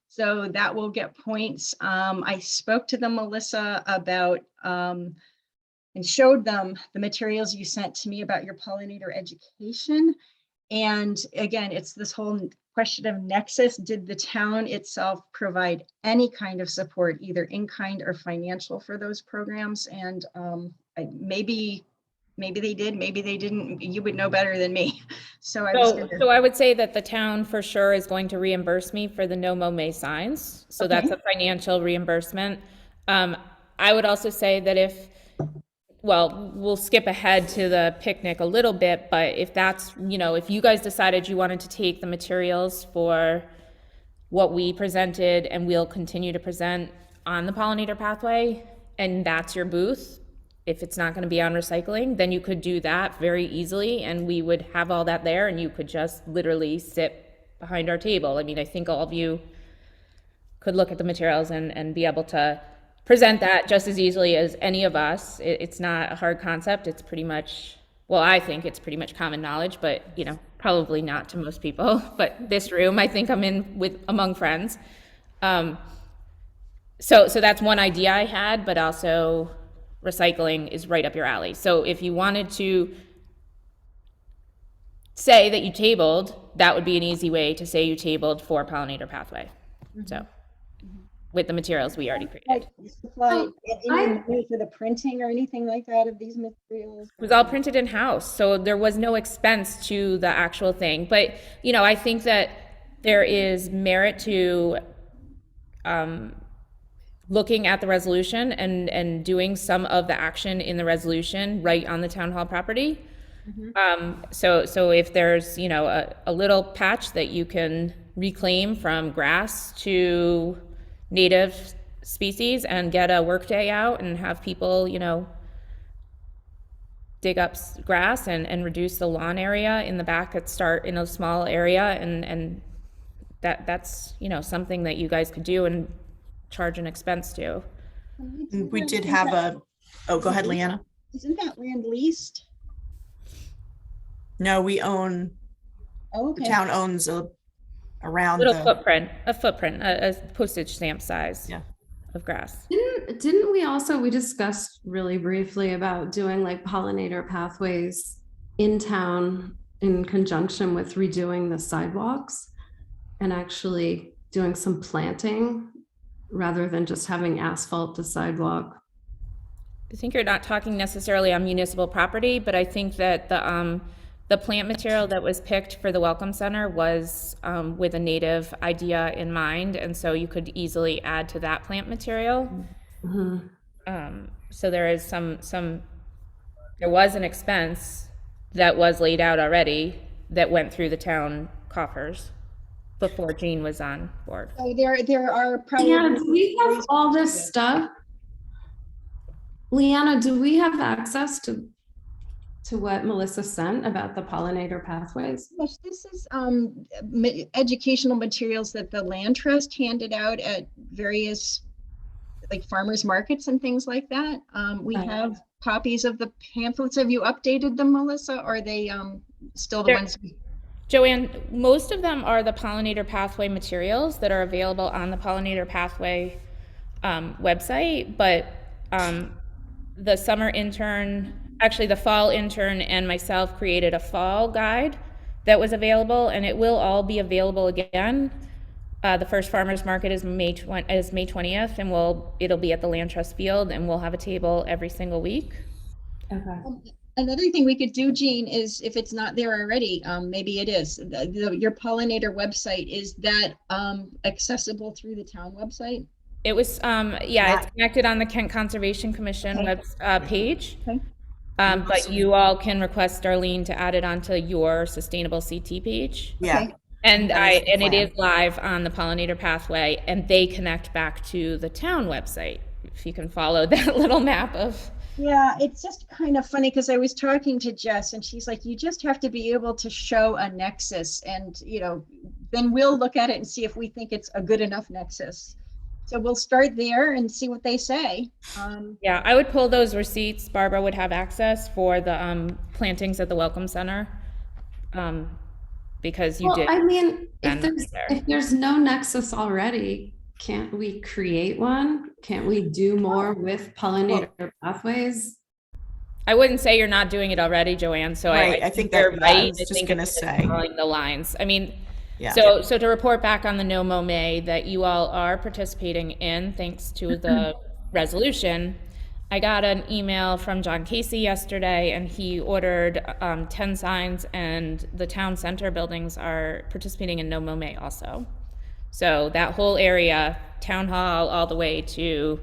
So that will get points. I spoke to them, Melissa, about and showed them the materials you sent to me about your pollinator education. And again, it's this whole question of nexus. Did the town itself provide any kind of support, either in kind or financial, for those programs? And maybe they did, maybe they didn't. You would know better than me. So I would say that the town for sure is going to reimburse me for the no mow May signs. So that's a financial reimbursement. I would also say that well, we'll skip ahead to the picnic a little bit, but if that's, if you guys decided you wanted to take the materials for what we presented and we'll continue to present on the pollinator pathway, and that's your booth, if it's not going to be on recycling, then you could do that very easily and we would have all that there and you could just literally sit behind our table. I mean, I think all of you could look at the materials and be able to present that just as easily as any of us. It's not a hard concept. It's pretty much, well, I think it's pretty much common knowledge, but probably not to most people. But this room, I think I'm in among friends. So that's one idea I had, but also recycling is right up your alley. So if you wanted to say that you tabled, that would be an easy way to say you tabled for pollinator pathway. So with the materials we already created. Supply any money for the printing or anything like that of these materials? It was all printed in-house, so there was no expense to the actual thing. But, I think that there is merit to looking at the resolution and doing some of the action in the resolution right on the town hall property. So if there's, a little patch that you can reclaim from grass to native species and get a work day out and have people, dig up grass and reduce the lawn area in the back at start in a small area. And that's, something that you guys could do and charge an expense to. We did have go ahead, Leanna. Isn't that land leased? No, we own, Oh, okay. the town owns around Little the footprint, a postage stamp size of grass. Didn't we discussed really briefly about doing like pollinator pathways in town in conjunction with redoing the sidewalks and actually doing some planting rather than just having asphalt to sidewalk? I think you're not talking necessarily on municipal property, but I think that the plant material that was picked for the Welcome Center was with a native idea in mind, and so you could easily add to that plant material. So there is there was an expense that was laid out already that went through the town coffers before Jean was on board. So there are probably. Yeah, do we have all this stuff? Leanna, do we have access to what Melissa sent about the pollinator pathways? Yes, this is educational materials that the Land Trust handed out at various like farmers markets and things like that. We have copies of the pamphlets. Have you updated them, Melissa? Or are they still the ones? Joanne, most of them are the pollinator pathway materials that are available on the pollinator pathway website, but the summer intern, actually the fall intern and myself created a fall guide that was available, and it will all be available again. The first farmers market is May 20th, and it'll be at the Land Trust Field, and we'll have a table every single week. Okay. Another thing we could do, Jean, is if it's not there already, maybe it is, your pollinator website, is that accessible through the town website? It was, yeah, it's connected on the Kent Conservation Commission Okay. page. Okay. But you all can request Darlene to add it onto your Sustainable CT page. Yeah, Okay. And That is the and it plan. is live on the Pollinator Pathway, and they connect back to the town website. If you can follow that little map of, Yeah, it's just kind of funny because I was talking to Jess and she's like, you just have to be able to show a nexus and, then we'll look at it and see if we think it's a good enough nexus. So we'll start there and see what they say. yeah, I would pull those receipts. Barbara would have access for the plantings at the Welcome Center. Because you Well, did. I mean, Ben there. if there's no nexus already, can't we create one? Can't we do more with pollinator pathways? I wouldn't say you're not doing it already, Joanne, so Right, I think you're that- yeah, I right. was just think gonna it's say. drawing the lines. I mean, yeah. so to report back on the No Mow May that you all are participating in, thanks to the resolution, I got an email from John Casey yesterday, and he ordered 10 signs, and the town center buildings are participating in No Mow May also. So that whole area, Town Hall, all the way to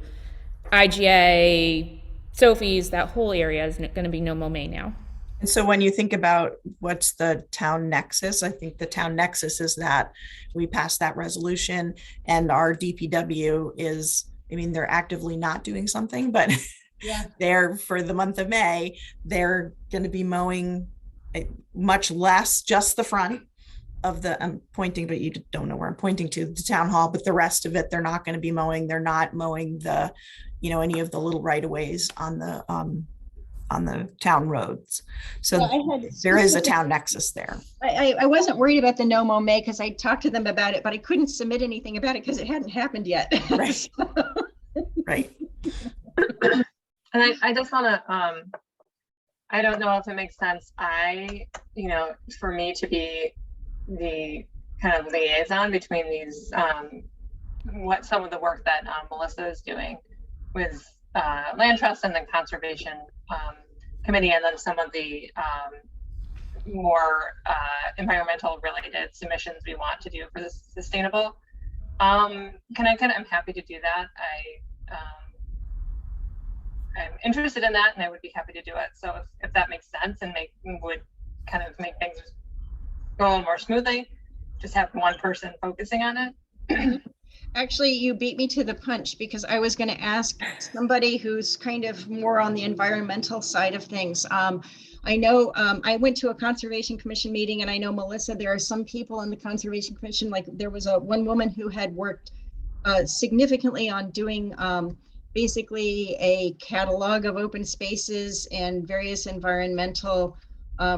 IGA, Sophie's, that whole area is going to be No Mow May now. And so when you think about what's the town nexus, I think the town nexus is that we passed that resolution and our DPW is, I mean, they're actively not doing something, but Yeah. they're, for the month of May, they're going to be mowing much less, just the front of the, I'm pointing, but you don't know where I'm pointing to, the town hall, but the rest of it, they're not going to be mowing. They're not mowing the, any of the little right-of-ways on the town roads. So Well, there is a town nexus there. I wasn't worried about the No Mow May because I talked to them about it, but I couldn't submit anything about it because it hadn't happened yet. Right. Right. And I just want to, I don't know if it makes sense. For me to be the kind of liaison between these, what some of the work that Melissa is doing with Land Trust and the Conservation Committee, and then some of the more environmental related submissions we want to do for this sustainable. I'm happy to do that. I'm interested in that, and I would be happy to do it. So if that makes sense and would kind of make things go a little more smoothly, just have one person focusing on it. Actually, you beat me to the punch because I was going to ask somebody who's kind of more on the environmental side of things. I know I went to a Conservation Commission meeting, and I know, Melissa, there are some people in the Conservation Commission, like there was one woman who had worked significantly on doing basically a catalog of open spaces and various environmental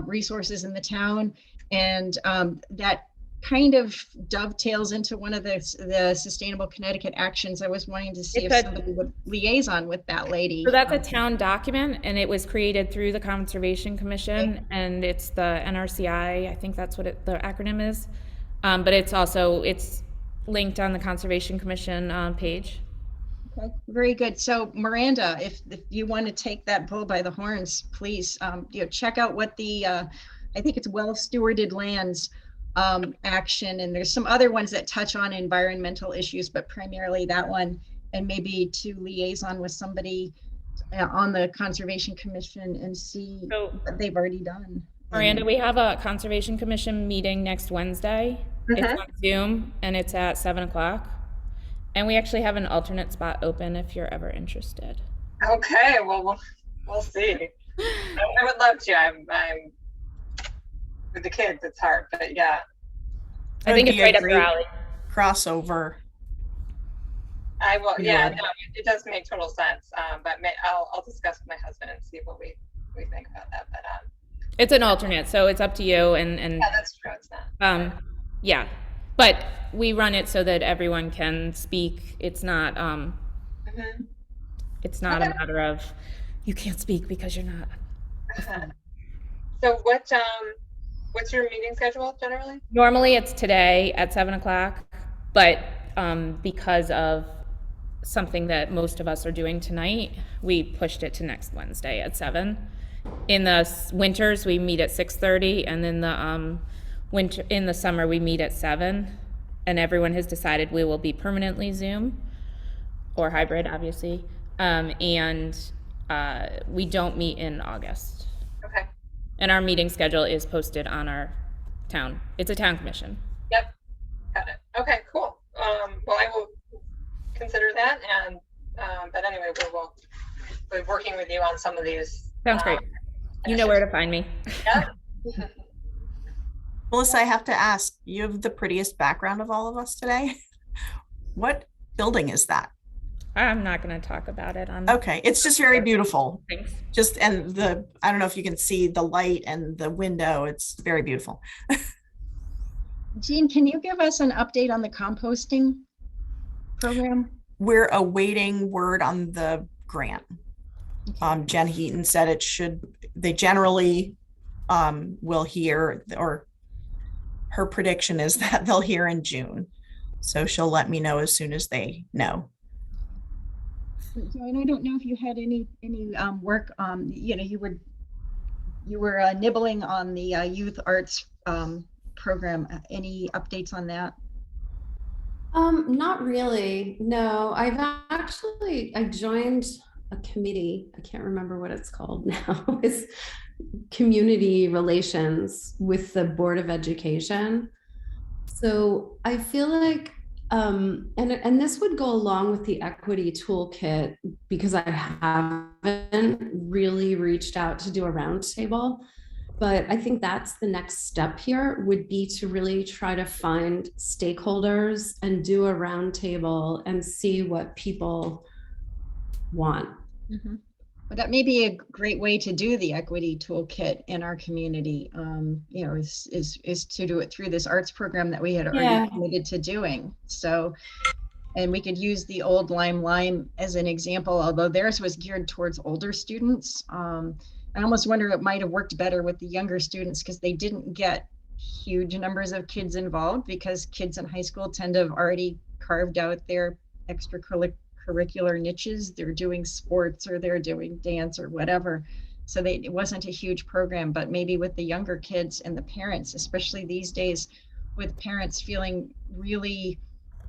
resources in the town. And that kind of dovetails into one of the Sustainable Connecticut actions. I was wanting to see if somebody would liaison with that lady. So that's a town document, and it was created through the Conservation Commission, and it's the NRCI, I think that's what the acronym is. But it's linked on the Conservation Commission page. Okay, very good. So Miranda, if you want to take that bull by the horns, please, check out what the, I think it's Well Stewarded Lands action, and there's some other ones that touch on environmental issues, but primarily that one, and maybe to liaison with somebody on the Conservation Commission and see what they've already done. Miranda, we have a Conservation Commission meeting next Wednesday. It's on Zoom, and it's at 7:00. And we actually have an alternate spot open if you're ever interested. Okay, well, we'll see. I would love to. I'm with the kids, it's hard, but yeah. I think it's right up your alley. Crossover. I will. Yeah. Yeah, no, it does make total sense. But I'll discuss with my husband and see what we think about that. But it's an alternate, so it's up to you. And yeah, that's true. It's not. Yeah, but we run it so that everyone can speak. It's not. It's not a matter of you can't speak because you're not. So what's your meeting schedule generally? Normally it's today at 7:00, but because of something that most of us are doing tonight, we pushed it to next Wednesday at 7. In the winters, we meet at 6:30, and then in the summer, we meet at 7. And everyone has decided we will be permanently Zoom or hybrid, obviously. And we don't meet in August. Okay. And our meeting schedule is posted on our town. It's a town commission. Yep. Got it. Okay, cool. Well, I will consider that, and but anyway, we'll be working with you on some of these. Sounds great. You know where to find me. Yeah. Melissa, I have to ask, you have the prettiest background of all of us today. What building is that? I'm not going to talk about it on. Okay, it's just very beautiful. Thanks. Just, and I don't know if you can see the light and the window. It's very beautiful. Jean, can you give us an update on the composting program? We're awaiting word on the grant. Jen Heaton said they generally will hear, or her prediction is that they'll hear in June. So she'll let me know as soon as they know. So, and I don't know if you had any work, you were nibbling on the youth arts program. Any updates on that? Not really. No, I joined a committee. I can't remember what it's called now. It's community relations with the Board of Education. So I feel like, and this would go along with the equity toolkit, because I haven't really reached out to do a roundtable. But I think that's the next step here, would be to really try to find stakeholders and do a roundtable and see what people want. Mm-hmm. Well, that may be a great way to do the equity toolkit in our community. Is to do it through this arts program that we had already committed to doing. So, and we could use the old Lime as an example, although theirs was geared towards older students. I almost wonder it might have worked better with the younger students, because they didn't get huge numbers of kids involved, because kids in high school tend to have already carved out their extracurricular niches. They're doing sports, or they're doing dance, or whatever. So it wasn't a huge program. But maybe with the younger kids and the parents, especially these days, with parents feeling really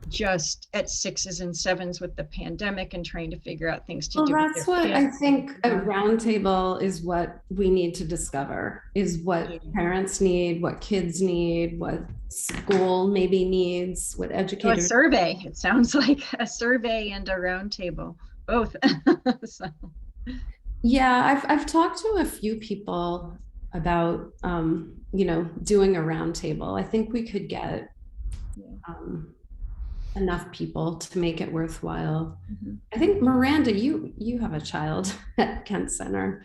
just at 6s and 7s with the pandemic and trying to figure out things to do. Well, that's what I think a roundtable is, what we need to discover, is what parents need, what kids need, what school maybe needs, what educators. A survey. It sounds like a survey and a roundtable, both. So. Yeah, I've talked to a few people about doing a roundtable. I think we could get enough people to make it worthwhile. Mm-hmm. I think, Miranda, you have a child at Kent Center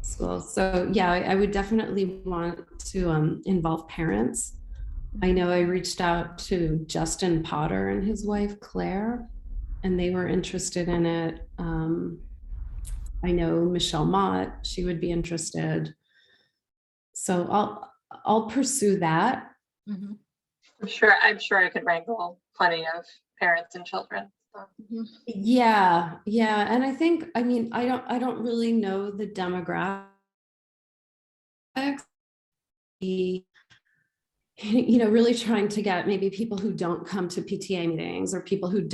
School. So yeah, I would definitely want to involve parents. I know I reached out to Justin Potter and his wife, Claire, and they were interested in it. I know Michelle Mott, she would be interested. So I'll pursue that. Mm-hmm. I'm sure I could wrangle plenty of parents and children. So. Yeah. And I think, I don't really know the demographics. Really trying to get maybe people who don't come to PTA meetings, or people who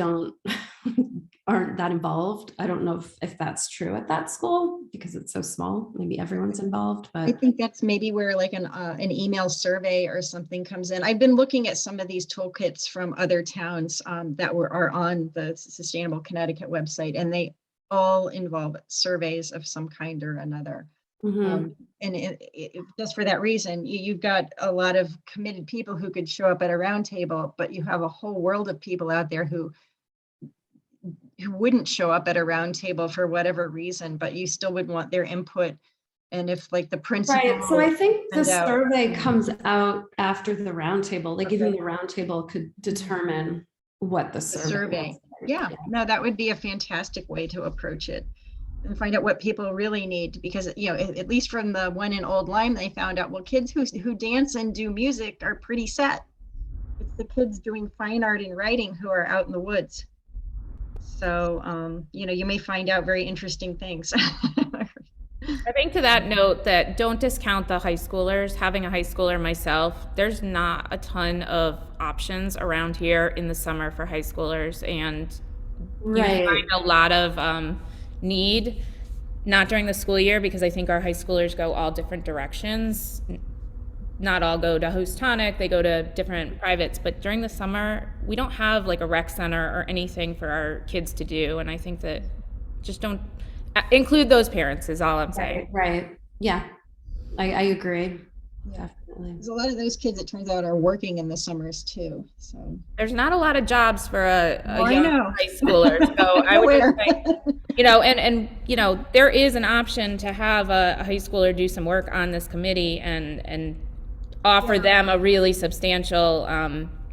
aren't that involved. I don't know if that's true at that school, because it's so small. Maybe everyone's involved, but I think that's maybe where like an email survey or something comes in. I've been looking at some of these toolkits from other towns that are on the Sustainable Connecticut website, and they all involve surveys of some kind or another. Mm-hmm. And just for that reason, you've got a lot of committed people who could show up at a roundtable, but you have a whole world of people out there who wouldn't show up at a roundtable for whatever reason, but you still would want their input. And if like the principal. Right. So I think the survey comes out after the roundtable. Like even the roundtable could determine what the survey. Yeah, no, that would be a fantastic way to approach it, and find out what people really need, because at least from the one in Old Lyme, they found out, well, kids who dance and do music are pretty set. It's the kids doing fine art and writing who are out in the woods. So you may find out very interesting things. I think to that note that don't discount the high schoolers. Having a high schooler myself, there's not a ton of options around here in the summer for high schoolers, and you find a lot of need, not during the school year, because I think our high schoolers go all different directions. Not all go to Houstonic, they go to different privates, but during the summer, we don't have like a rec center or anything for our kids to do. And I think that just don't include those parents is all I'm saying. Right. Yeah, I agree. Yeah. Definitely. There's a lot of those kids, it turns out, are working in the summers too, so. There's not a lot of jobs for a Oh, I young know. high schooler. So I would just Aware. say, and there is an option to have a high schooler do some work on this committee and offer them a really substantial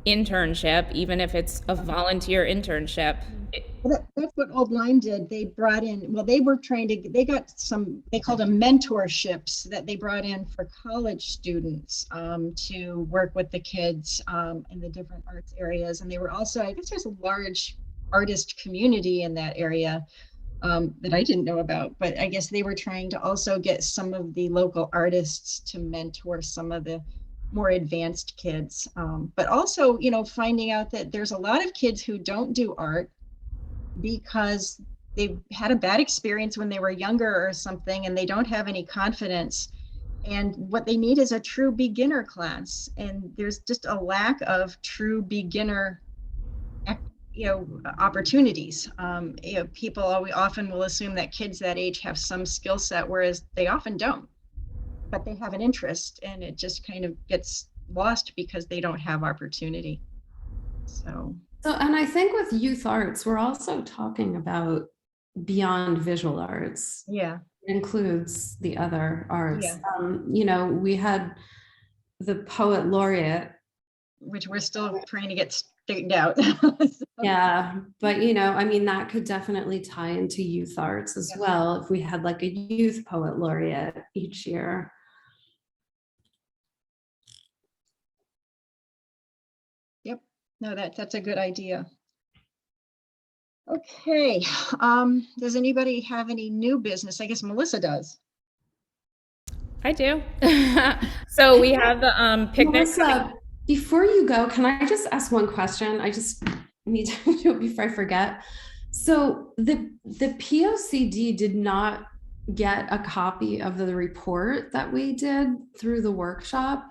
internship, even if it's a volunteer internship. Well, that's what Old Lyme did. They brought in, well, they were trying to, they got some, they called them mentorships that they brought in for college students to work with the kids in the different arts areas. And they were also, I guess there's a large artist community in that area that I didn't know about, but I guess they were trying to also get some of the local artists to mentor some of the more advanced kids. But also, finding out that there's a lot of kids who don't do art because they've had a bad experience when they were younger or something, and they don't have any confidence. And what they need is a true beginner class. And there's just a lack of true beginner opportunities. People often will assume that kids that age have some skill set, whereas they often don't, but they have an interest, and it just kind of gets lost because they don't have opportunity. So, and I think with youth arts, we're also talking about beyond visual arts. yeah. It includes the other arts. Yeah. We had the poet laureate, Which we're still trying to get straightened out. yeah, but that could definitely tie into youth arts as well if we had like a youth poet laureate each year. Yep. No, that's a good idea. Okay. Does anybody have any new business? I guess Melissa does. I do. So we have the picnic. Melissa, before you go, can I just ask one question? I just need to do it before I forget. So the POCD did not get a copy of the report that we did through the workshop.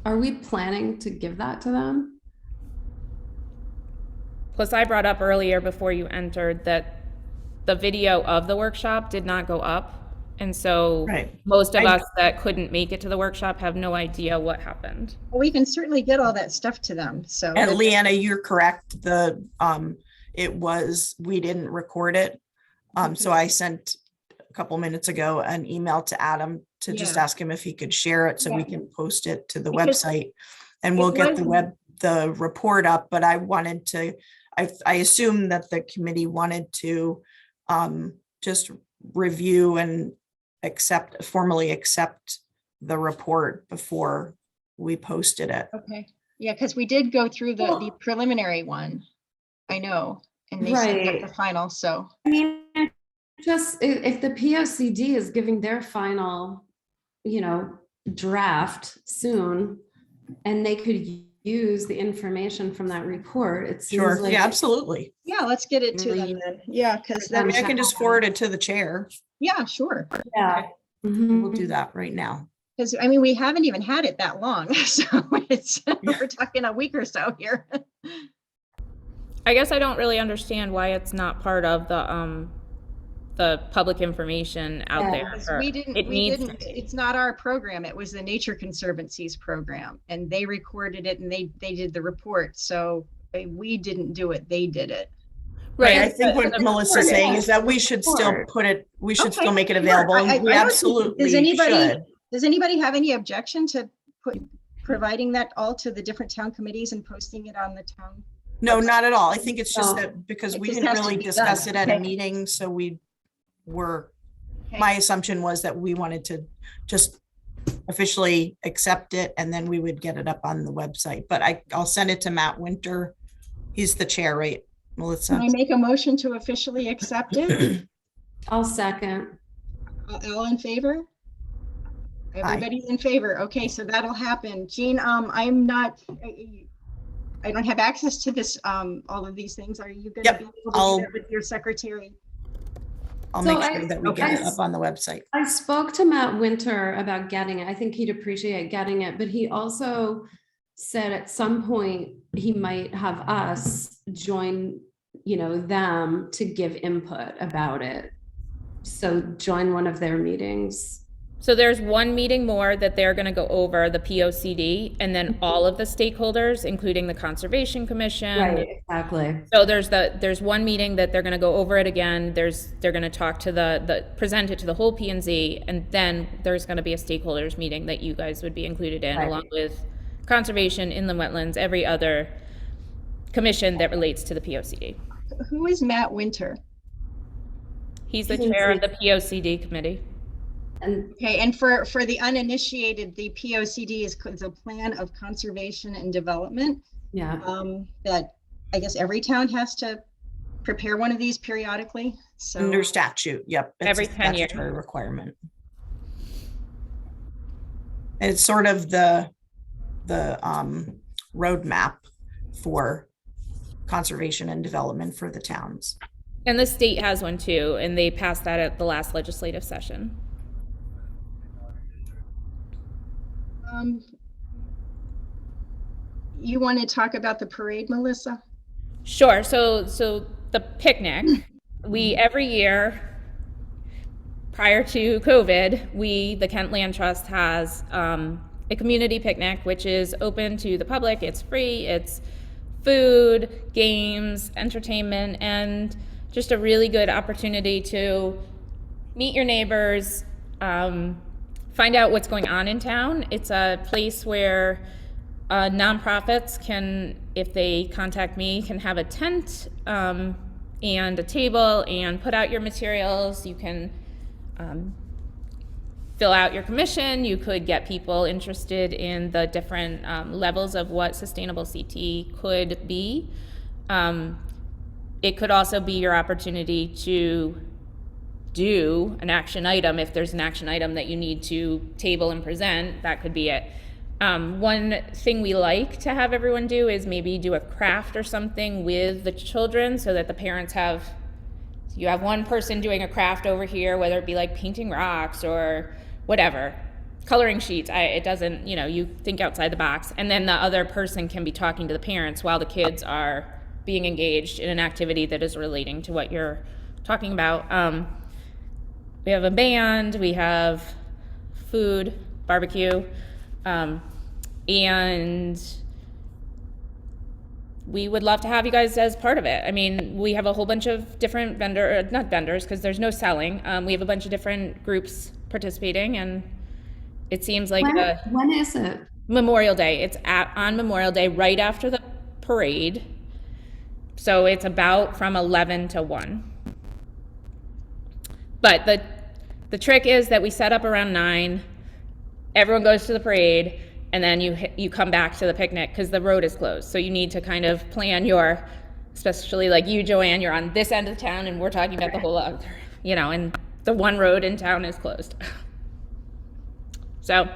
Are we planning to give that to them? Plus, I brought up earlier before you entered that the video of the workshop did not go up. And so most of us that couldn't make it to the workshop have no idea what happened. Well, we can certainly get all that stuff to them. So, And Leanna, you're correct. We didn't record it. So I sent a couple minutes ago an email to Adam to just ask him if he could share it so we can post it to the website, and we'll get the report up. But I wanted to, I assume that the committee wanted to just review and formally accept the report before we posted it. okay. Yeah, because we did go through the preliminary one. I know. And they sent up the final. So I mean, just if the POCD is giving their final, draft soon, and they could use the information from that report, it seems Sure. like Yeah, absolutely. yeah, let's get it to them then. Yeah, because I mean, I can just forward it to the chair. yeah, sure. yeah. We'll do that right now. Because I mean, we haven't even had it that long. So we're talking a week or so here. I guess I don't really understand why it's not part of the public information out there. Because or we didn't, it needs to be. it's not our program. It was the Nature Conservancy's program, and they recorded it and they did the report. So we didn't do it. They did it. Right. I think what Melissa's saying is that we should still still make it available. I We absolutely should. Does anybody have any objection to providing that all to the different town committees and posting it on the town? No, not at all. I think it's just that because It we just didn't has to really be discuss done. it at a Okay. meeting, so Okay. my assumption was that we wanted to just officially accept it, and then we would get it up on the website. But I'll send it to Matt Winter. He's the chair, right, Melissa? Can I make a motion to officially accept it? I'll second. All in favor? Everybody's in favor. Okay, so that'll happen. Jean, I'm not, I don't have access to this, all of these things. Are you gonna Yep, be able to I'll- do that with your secretary? I'll So make sure that we get it okay. up on the website. I spoke to Matt Winter about getting it. I think he'd appreciate getting it, but he also said at some point he might have us join, them to give input about it. So join one of their meetings. So there's one meeting more that they're going to go over the POCD, and then all of the stakeholders, including the Conservation Commission. Right, exactly. So there's one meeting that they're going to go over it again. They're going to talk to present it to the whole P&Z, and then there's going to be a stakeholders meeting that you guys would be included in, Right. along with Conservation, Inland Wetlands, every other commission that relates to the POCD. Who is Matt Winter? He's the chair of the POCD committee. And Okay, and for the uninitiated, the POCD is a plan of conservation and development. yeah, That I guess every town has to prepare one of these periodically, so. Under statute, yep. it's a Every 10 years. statutory requirement. It's sort of the roadmap for conservation and development for the towns. And the state has one too, and they passed that at the last legislative session. You want to talk about the parade, Melissa? Sure. So the picnic, we every year prior to COVID, the Kent Land Trust has a community picnic, which is open to the public. It's free. It's food, games, entertainment, and just a really good opportunity to meet your neighbors, find out what's going on in town. It's a place where nonprofits can, if they contact me, can have a tent and a table and put out your materials. You can fill out your commission. You could get people interested in the different levels of what sustainable CT could be. It could also be your opportunity to do an action item. If there's an action item that you need to table and present, that could be it. One thing we like to have everyone do is maybe do a craft or something with the children, so that the parents you have one person doing a craft over here, whether it be like painting rocks or whatever, coloring sheets. It doesn't, you think outside the box. And then the other person can be talking to the parents while the kids are being engaged in an activity that is relating to what you're talking about. We have a band, we have food, barbecue, and we would love to have you guys as part of it. I mean, we have a whole bunch of different not vendors, because there's no selling. We have a bunch of different groups participating, and it seems like when is it? Memorial Day. It's on Memorial Day, right after the parade. So it's about from 11 to 1. But the trick is that we set up around 9. Everyone goes to the parade, and then you come back to the picnic because the road is closed. So you need to kind of plan especially like you, Joanne, you're on this end of the town, and we're talking about the whole other, and the one road in town is closed. So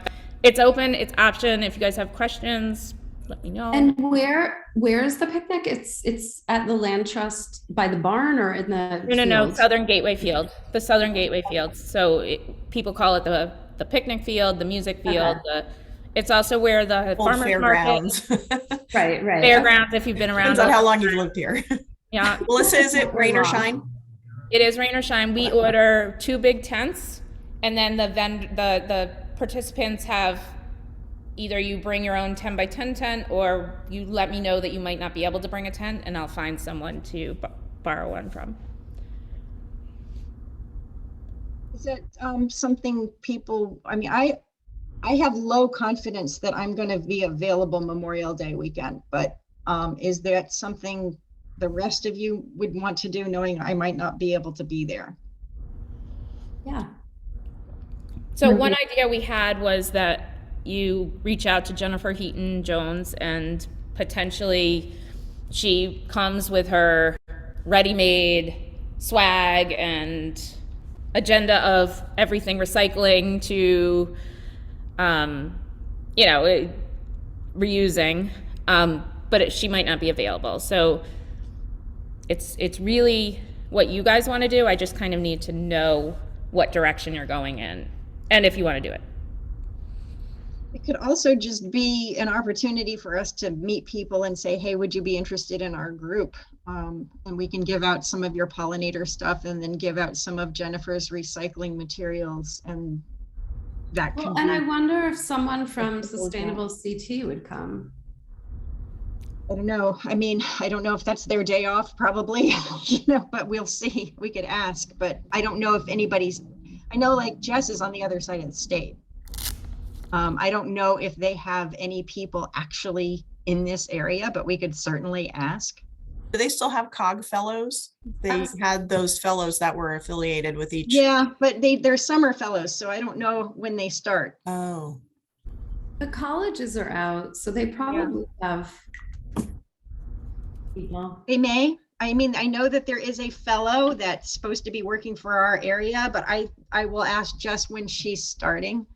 it's open, it's option. If you guys have questions, let me know. And where is the picnic? It's at the Land Trust by the barn or in the No, field? Southern Gateway Field. The Southern Gateway Field. So people call it the picnic field, the music field. It's also where the Old farmers fairgrounds. market, Right. fairgrounds. If you've been around, Depends on how long you've lived here. yeah, Melissa, is it rain or shine? it is rain or shine. We order 2 big tents, and then the participants have either you bring your own 10 by 10 tent, or you let me know that you might not be able to bring a tent, and I'll find someone to borrow one from. Is it something people, I mean, I have low confidence that I'm going to be available Memorial Day weekend, but is that something the rest of you would want to do, knowing I might not be able to be there? Yeah. So one idea we had was that you reach out to Jennifer Heaton Jones, and potentially she comes with her ready-made swag and agenda of everything recycling to, reusing, but she might not be available. So it's really what you guys want to do. I just kind of need to know what direction you're going in and if you want to do it. It could also just be an opportunity for us to meet people and say, hey, would you be interested in our group? And we can give out some of your pollinator stuff and then give out some of Jennifer's recycling materials, and that Well, can and be, I wonder if someone from people would Sustainable CT would come. I don't know. I mean, I don't know if that's their day off, probably, but we'll see. We could ask, but I don't know if anybody's, I know like Jess is on the other side of the state. I don't know if they have any people actually in this area, but we could certainly ask. Do they still have COG fellows? They had those fellows that were affiliated with each. Yeah, but they're summer fellows, so I don't know when they start. Oh, The colleges are out, so they probably have people. They may. I mean, I know that there is a fellow that's supposed to be working for our area, but I will ask just when she's starting,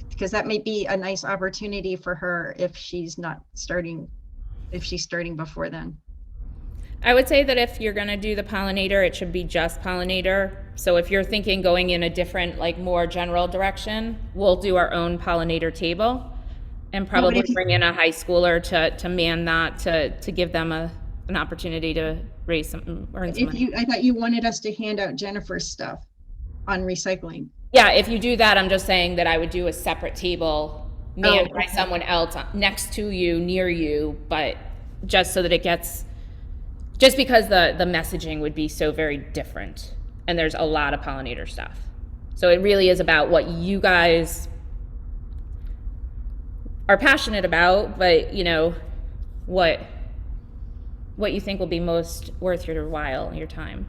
because that may be a nice opportunity for her if she's not starting, if she's starting before then. I would say that if you're gonna do the pollinator, it should be just pollinator. So if you're thinking going in a different, like more general direction, we'll do our own pollinator table and probably if you- bring in a high schooler to man that, to give them an opportunity to raise some, earn some If money. you, I thought you wanted us to hand out Jennifer's stuff on recycling. Yeah, if you do that, I'm just saying that I would do a separate table manned by okay. someone else next to you, near you, but just so that it gets, just because the messaging would be so very different and there's a lot of pollinator stuff. So it really is about what you guys are passionate about, but what you think will be most worth your while, your time.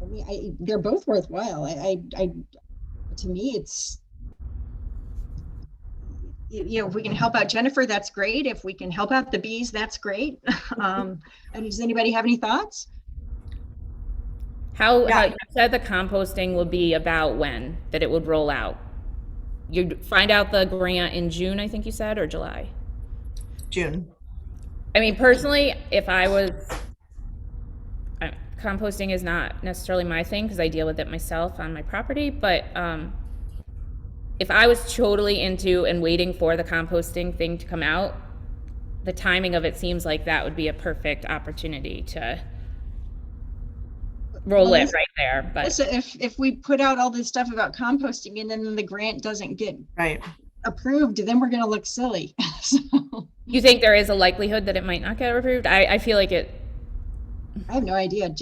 I mean, they're both worthwhile. To me, it's, if we can help out Jennifer, that's great. If we can help out the bees, that's great. And does anybody have any thoughts? How you said the composting will be about when, that it would roll out? You'd find out the grant in June, I think you said, or July? June. I mean, personally, if I was, composting is not necessarily my thing because I deal with it myself on my property, but if I was totally into and waiting for the composting thing to come out, the timing of it seems like that would be a perfect opportunity to roll it right there. But So if we put out all this stuff about composting and then the grant doesn't get Right. approved, then we're going to look silly. So, you think there is a likelihood that it might not get approved? I feel like it. I have no idea.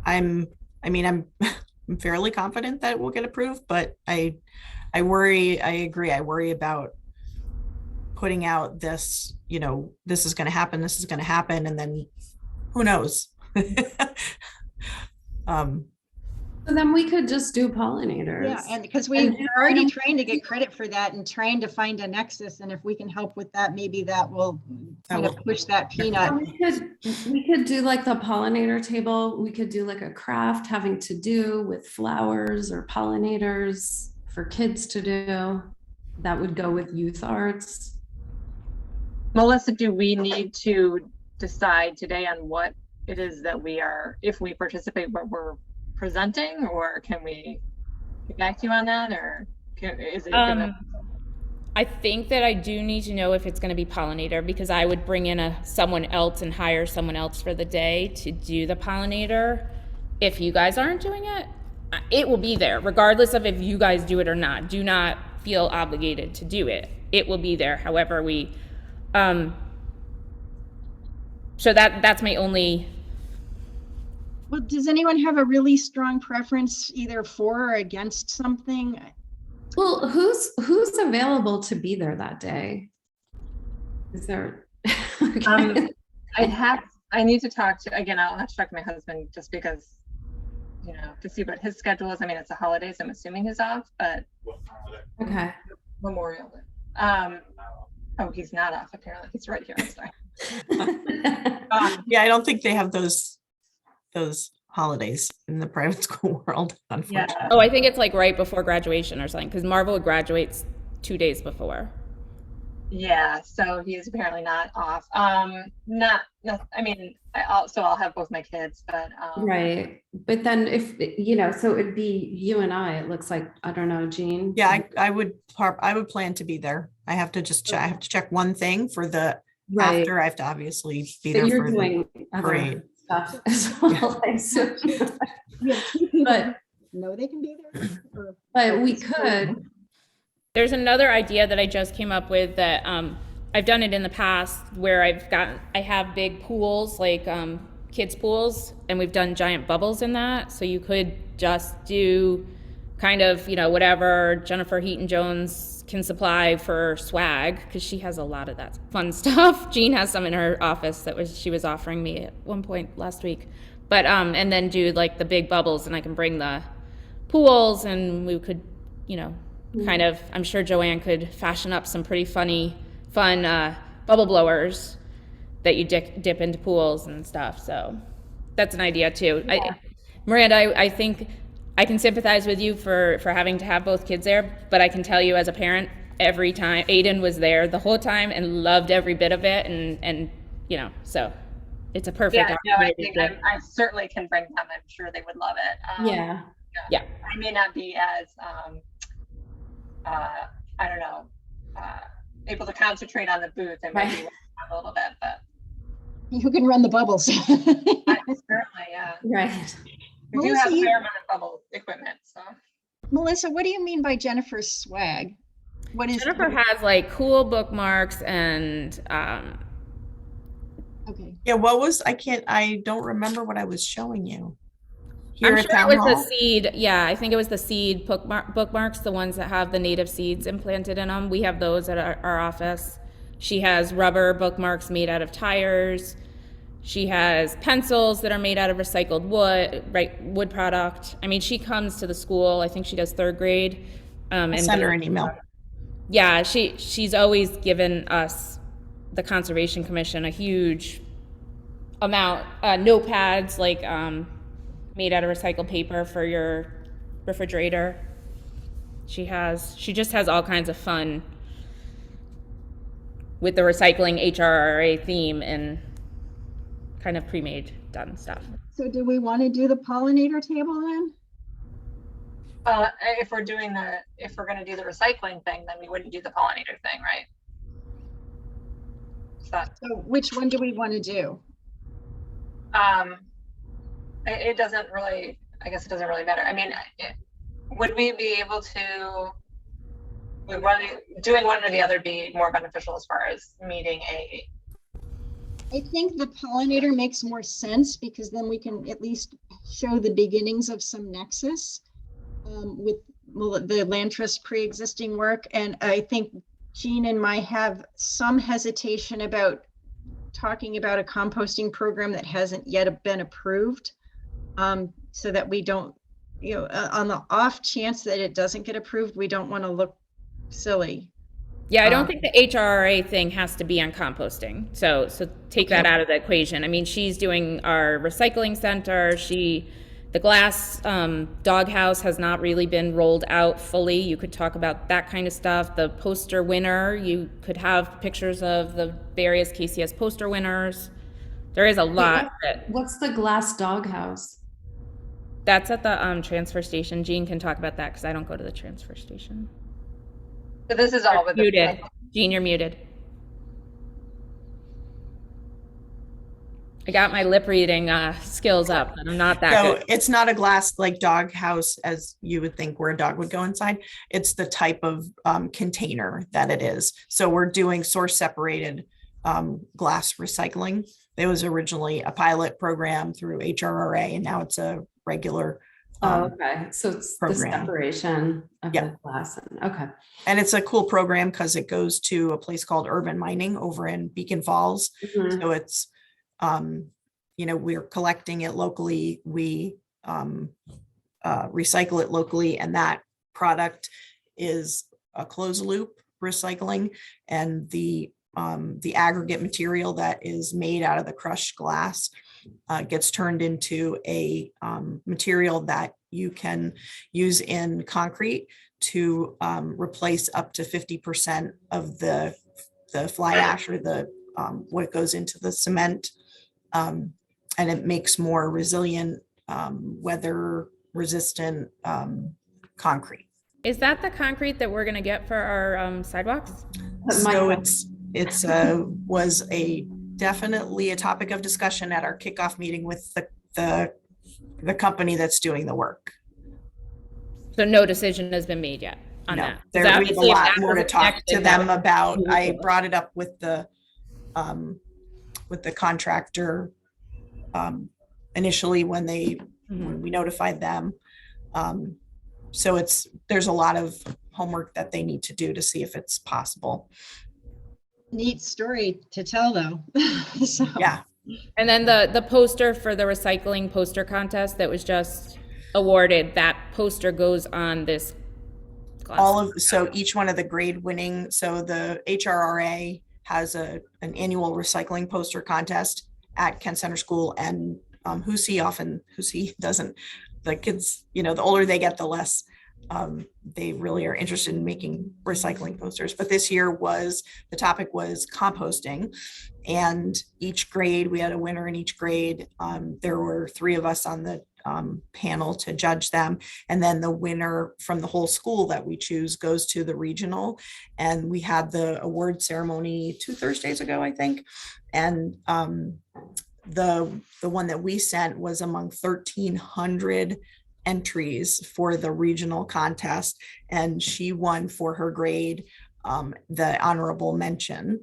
I'm fairly confident that it will get approved, but I worry, I agree. I worry about putting out this, this is going to happen, this is going to happen. And then who knows? So then we could just do pollinators. Yeah, and because And we're already trying to get credit for that and trying to find a nexus, and if we can help with that, maybe that will kind of push that peanut. We could do like the pollinator table. We could do like a craft having to do with flowers or pollinators for kids to do. That would go with youth arts. Melissa, do we need to decide today on what it is that we are, if we participate, what we're presenting, or can we get back to you on that, or is it gonna... I think that I do need to know if it's going to be pollinator, because I would bring in someone else and hire someone else for the day to do the pollinator. If you guys aren't doing it, it will be there regardless of if you guys do it or not. Do not feel obligated to do it. It will be there. However, so that's my only. Well, does anyone have a really strong preference either for or against something? Well, who's available to be there that day? Is there? Okay. I need to talk to, again, I'll have to talk to my husband just because, to see what his schedule is. I mean, it's a holiday, so I'm assuming he's off, but Okay. Memorial Day. Oh, he's not off apparently. He's right here. I'm sorry. Yeah, I don't think they have those holidays in the private school world, unfortunately. Oh, I think it's like right before graduation or something, because Marvel graduates 2 days before. Yeah, so he's apparently not off. Not, I mean, I'll have both my kids, but Right. But then if, so it'd be you and I, it looks like, I don't know, Jean. Yeah, I would plan to be there. I have to just check, I have to check one thing for the Right. after. I have to obviously be But there you're for the doing other parade. stuff as well. I assume. Yeah, two people But, know they can be there. or- but we could, There's another idea that I just came up with that I've done it in the past where I have big pools, like kids pools, and we've done giant bubbles in that. So you could just do kind of, whatever Jennifer Heaton-Jones can supply for swag, because she has a lot of that fun stuff. Jean has some in her office she was offering me at one point last week. But and then do like the big bubbles, and I can bring the pools, and we could, kind of, I'm sure Joanne could fashion up some pretty fun bubble blowers that you dip into pools and stuff. So that's an idea too. Yeah. Miranda, I think I can sympathize with you for having to have both kids there, but I can tell you as a parent, every time Aiden was there the whole time and loved every bit of it, and so it's a perfect yeah, no, I opportunity think I certainly can bring them. I'm sure they would love it. yeah. I may not be as I don't know, able to concentrate on the booth and maybe Right. a little bit, but You can run the bubbles. certainly, yeah. Right. We do Melissa, have a you- fair amount of bubble equipment, so. Melissa, what do you mean by Jennifer's swag? What is Jennifer has like cool bookmarks and Okay. Yeah, I don't remember what I was showing you. I'm Here at sure Town it was Hall? the seed. Yeah, I think it was the seed bookmarks, the ones that have the native seeds implanted in them. We have those at our office. She has rubber bookmarks made out of tires. She has pencils that are made out of recycled wood, right? Wood product. I mean, she comes to the school. I think she does 3rd grade. I'll send her an email. Yeah, she's always given us, the Conservation Commission, a huge amount, notepads like made out of recycled paper for your refrigerator. She just has all kinds of fun with the recycling HRRA theme and kind of pre-made done stuff. So do we want to do the pollinator table then? If we're gonna do the recycling thing, then we wouldn't do the pollinator thing, right? So, So which one do we want to do? it doesn't really, I guess it doesn't really matter. I mean, would we be able to, doing one or the other be more beneficial as far as meeting I think the pollinator makes more sense because then we can at least show the beginnings of some nexus with the land trust pre-existing work. And I think Jean and I have some hesitation about talking about a composting program that hasn't yet been approved, so that we don't, on the off chance that it doesn't get approved, we don't want to look silly. Yeah, I don't think the HRRA thing has to be on composting. So take that out of the equation. I mean, she's doing our recycling center. The glass doghouse has not really been rolled out fully. You could talk about that kind of stuff. The poster winner, you could have pictures of the various KCS poster winners. There is a lot What's the glass doghouse? that's at the transfer station. Jean can talk about that because I don't go to the transfer station. So this is all with the. Muted. Jean, you're muted. I got my lip reading skills up, but I'm not that So good. it's not a glass like dog house as you would think where a dog would go inside. It's the type of container that it is. So we're doing source separated glass recycling. It was originally a pilot program through HRRA and now it's a regular. Okay, so it's program. the separation of Yeah. the glass. Okay. And it's a cool program because it goes to a place called Urban Mining over in Beacon Falls. Mhm. So it's, we're collecting it locally. We recycle it locally, and that product is a closed loop recycling. And the aggregate material that is made out of the crushed glass gets turned into a material that you can use in concrete to replace up to 50% of the fly ash or the what goes into the cement. And it makes more resilient, weather resistant concrete. Is that the concrete that we're gonna get for our sidewalks? So it's was definitely a topic of discussion at our kickoff meeting with the company that's doing the work. So no decision has been made yet on No, that. 'Cause we have a obviously if lot that more to was talk to connected, that them would- about. I brought it up with the contractor initially when we notified them. So there's a lot of homework that they need to do to see if it's possible. Neat story to tell though. So, Yeah, And then the poster for the recycling poster contest that was just awarded, that poster goes on this glass. so each one of the grade winning, so the HRRA has an annual recycling poster contest at Kent Center School, and Hussey doesn't. The kids, the older they get, the less they really are interested in making recycling posters. But this year the topic was composting, and each grade, we had a winner in each grade. There were 3 of us on the panel to judge them, and then the winner from the whole school that we choose goes to the regional. And we had the award ceremony 2 Thursdays ago, I think, and the one that we sent was among 1,300 entries for the regional contest, and she won for her grade the honorable mention.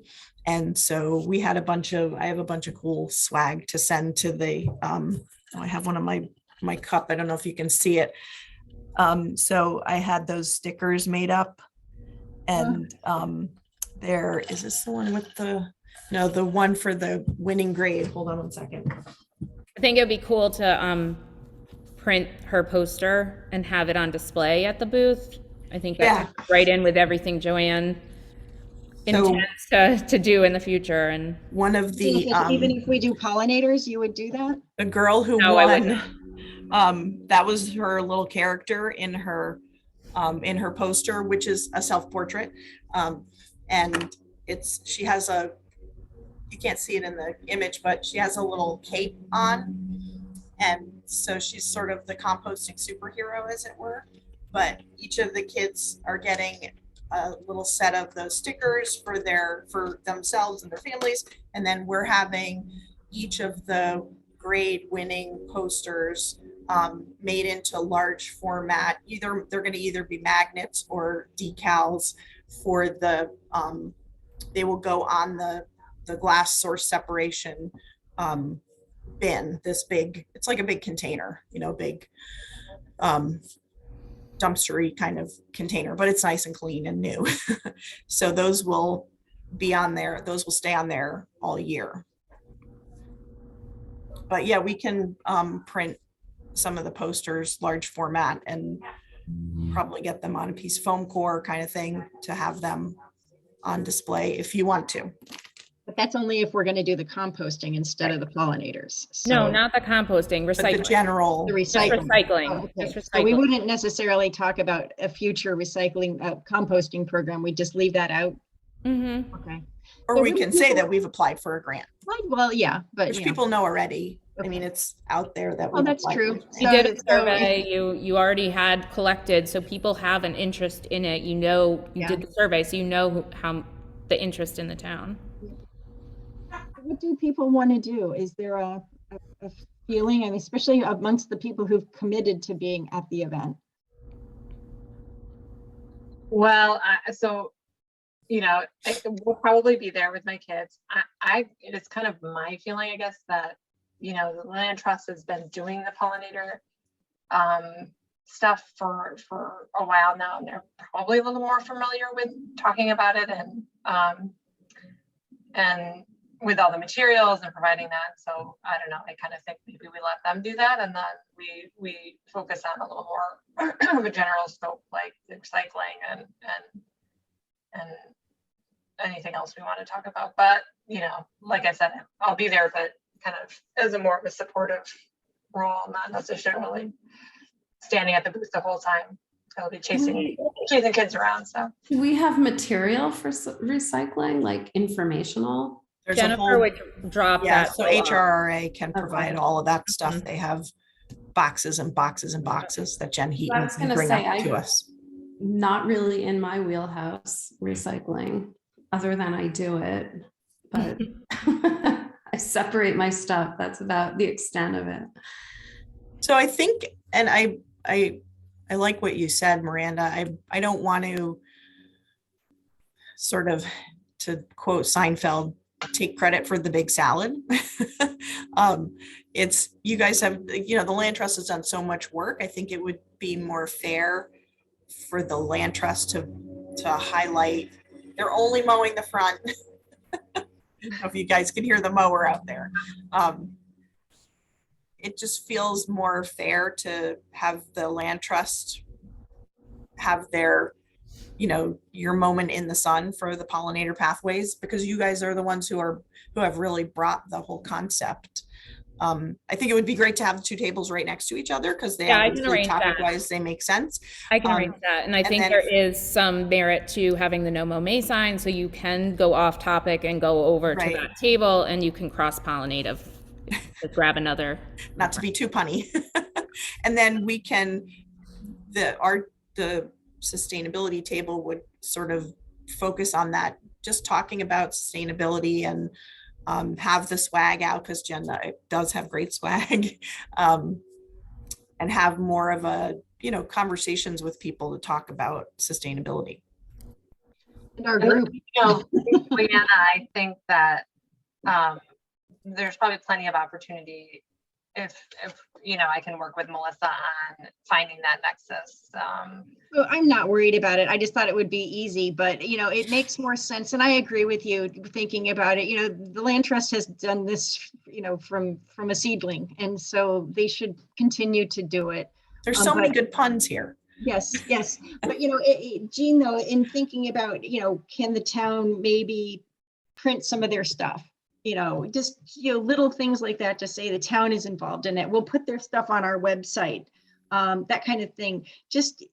And so we had I have a bunch of cool swag to send to the I have one of my cup. I don't know if you can see it. So I had those stickers made up, and is this the one with the one for the winning grade? Hold on one second. I think it'd be cool to print her poster and have it on display at the booth. I think that's right in with everything Joanne intends to do in the future. And one of the even if we do pollinators, you would do that? the girl who No, I won, that was her little character in her poster, which is a self-portrait, and she has you can't see it in the image, but she has a little cape on, and so she's sort of the composting superhero, as it were. But each of the kids are getting a little set of those stickers for themselves and their families, and then we're having each of the grade winning posters made into large format. They're going to either be magnets or decals for they will go on the glass source separation bin, this big, it's like a big container, big dumpstery kind of container, but it's nice and clean and new. So those will be on there. Those will stay on there all year. But yeah, we can print some of the posters large format and probably get them on a piece of foam core kind of thing to have them on display if you want to. But that's only if we're going to do the composting instead of the pollinators. no, So- not the composting, But the recycling. general, The Just recycling. recycling. Oh, okay. Just So we recycling. wouldn't necessarily talk about a future recycling, composting program. We just leave that out. Mhm. Okay. or we can say that we've applied for a grant, Well, yeah, but which yeah. people know already. I mean, it's out there that. Oh, that's applied true. for a You grant. did a survey, you already had collected, so people have an interest in it. You Yeah. did the survey, so you know how the interest in the town. What do people want to do? Is there a feeling, and especially amongst the people who've committed to being at the event? Well, so, we'll probably be there with my kids. It's kind of my feeling, I guess, that, the Land Trust has been doing the pollinator stuff for a while now, and they're probably a little more familiar with talking about it and with all the materials and providing that. So I don't know, I kind of think maybe we let them do that, and then we focus on a little more of a general scope, like the recycling and anything else we want to talk about. But like I said, I'll be there, but kind of as a more of a supportive role, not necessarily standing at the booth the whole time. I'll be chasing kids around. So Do we have material for recycling, like informational? There's a Jennifer whole, would drop yeah, that. so below. HRRA can provide Okay. all of that stuff. Mhm. They have boxes and boxes and boxes that Jen Heaton was can gonna bring say, up to us. Not really in my wheelhouse, recycling, other than I do it, but I separate my stuff. That's about the extent of it. So I think, and I like what you said, Miranda. I don't want to sort of, to quote Seinfeld, take credit for the big salad. It's, you guys have, you know, the land trust has done so much work. I think it would be more fair for the land trust to highlight, they're only mowing the front. I don't know if you guys can hear the mower out there. It just feels more fair to have the land trust have their, you know, your moment in the sun for the pollinator pathways, because you guys are the ones who have really brought the whole concept. I think it would be great to have the two tables right next to each other, because they Yeah, I can arrange that. topic wise, they make sense. I can arrange that. And I think then there is some merit to having the no mow May sign, so you can go off topic and go over to Right. that table and you can cross pollinate of, grab another. Not to be too punny. And then we can, the sustainability table would sort of focus on that, just talking about sustainability, and have the swag out, because Jen does have great swag, and have more of a, you know, conversations with people to talk about sustainability. In our group. you know, Leanna, I think that there's probably plenty of opportunity if you know, I can work with Melissa on finding that nexus. Well, I'm not worried about it. I just thought it would be easy, but you know, it makes more sense. And I agree with you thinking about it. You know, the land trust has done this, you know, from a seedling. And so they should continue to do it. There's so many but- good puns here. Yes, yes. But you know, Jean, though, in thinking about, you know, can the town maybe print some of their stuff? You know, just, you know, little things like that to say the town is involved in it. We'll put their stuff on our website, that kind of thing. Just,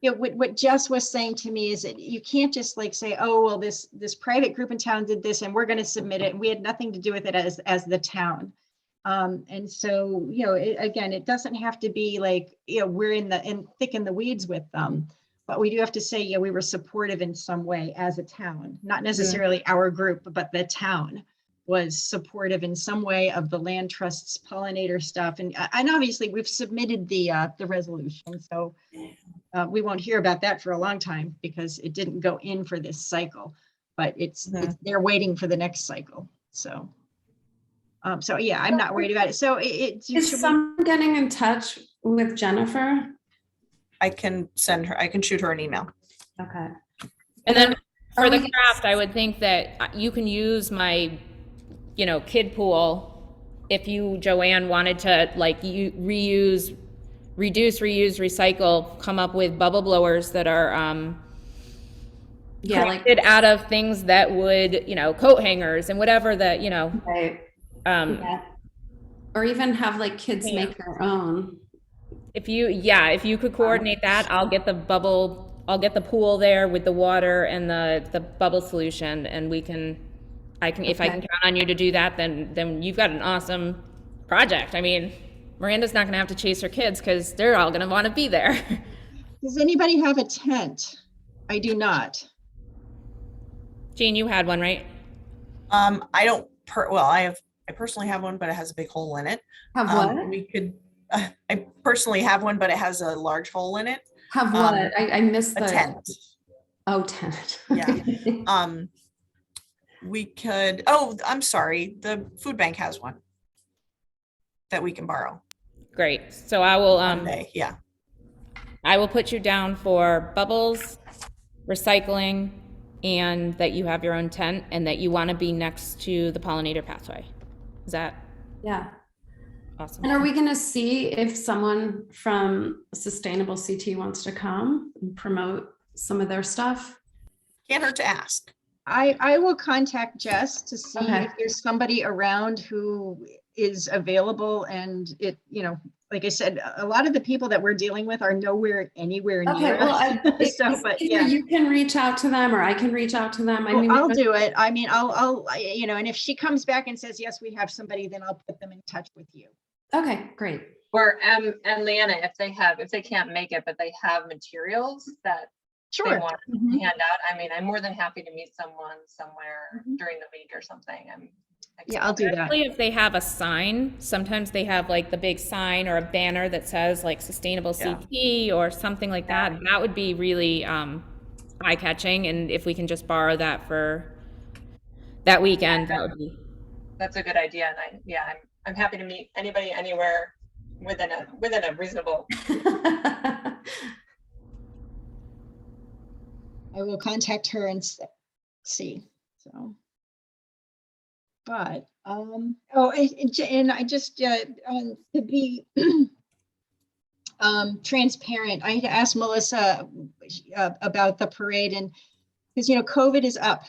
you know, what Jess was saying to me is that you can't just like say, oh, well, this private group in town did this and we're going to submit it. And we had nothing to do with it as the town. And so, you know, again, it doesn't have to be like, you know, we're thick in the weeds with them. But we do have to say, yeah, we were supportive in some way as a town, not necessarily our group, but the town was supportive in some way of the land trust's pollinator stuff. And obviously we've submitted the resolution. So we won't hear about that for a long time because it didn't go in for this cycle, but they're waiting for the next cycle. So, so yeah, I'm not worried about it. So Is someone getting in touch with Jennifer? I can shoot her an email. Okay. And then for Are the we- craft, I would think that you can use my, you know, kid pool. If you, Joanne, wanted to like you reduce, reuse, recycle, come up with bubble blowers that are Yeah, like, crafted out of things that would, you know, coat hangers and whatever that, you know, right. Yeah. Or even have like kids Yeah. make their own. if you could coordinate that, I'll get the pool there with the water and the bubble solution, and if I can count on you to do that, then you've got an awesome project. I mean, Miranda's not gonna have to chase her kids because they're all gonna want to be there. Does anybody have a tent? I do not. Jean, you had one, right? I don't I personally have one, but it has a big hole in it. Have what? We could, I personally have one, but it has a large hole in it. Have what? I missed A the. tent. Oh, tent. Yeah. We could, I'm sorry, the food bank has one that we can borrow Great. So I will one day. Yeah. I will put you down for bubbles, recycling, and that you have your own tent and that you want to be next to the pollinator pathway. Is that Yeah. awesome? And are we gonna see if someone from Sustainable CT wants to come and promote some of their stuff? Can't hurt to ask. I will contact Jess to see Okay. if there's somebody around who is available, and it, you know, like I said, a lot of the people that we're dealing with are nowhere anywhere Okay, near well, us. So, but either yeah. you can reach out to them or I can reach out to them. I Oh, mean, I'll do it. I mean, you know, and if she comes back and says, yes, we have somebody, then I'll put them in touch with you. okay, great. Or, and Leanna, if they can't make it, but they have materials that they Sure. want to Mhm. hand out, I mean, I'm more than happy to meet someone somewhere Mhm. during the week or something. Yeah, I'll do that. Especially if they have a sign, sometimes they have like the big sign or a banner that says like sustainable Yeah. CT or something like that. That would be really eye-catching, and if we can just borrow that for that weekend, that would be. That's a good idea, and I'm happy to meet anybody anywhere within a reasonable. I will contact her and see, so. But, oh, and I just, to be transparent, I had asked Melissa about the parade, and, because, you know, COVID is up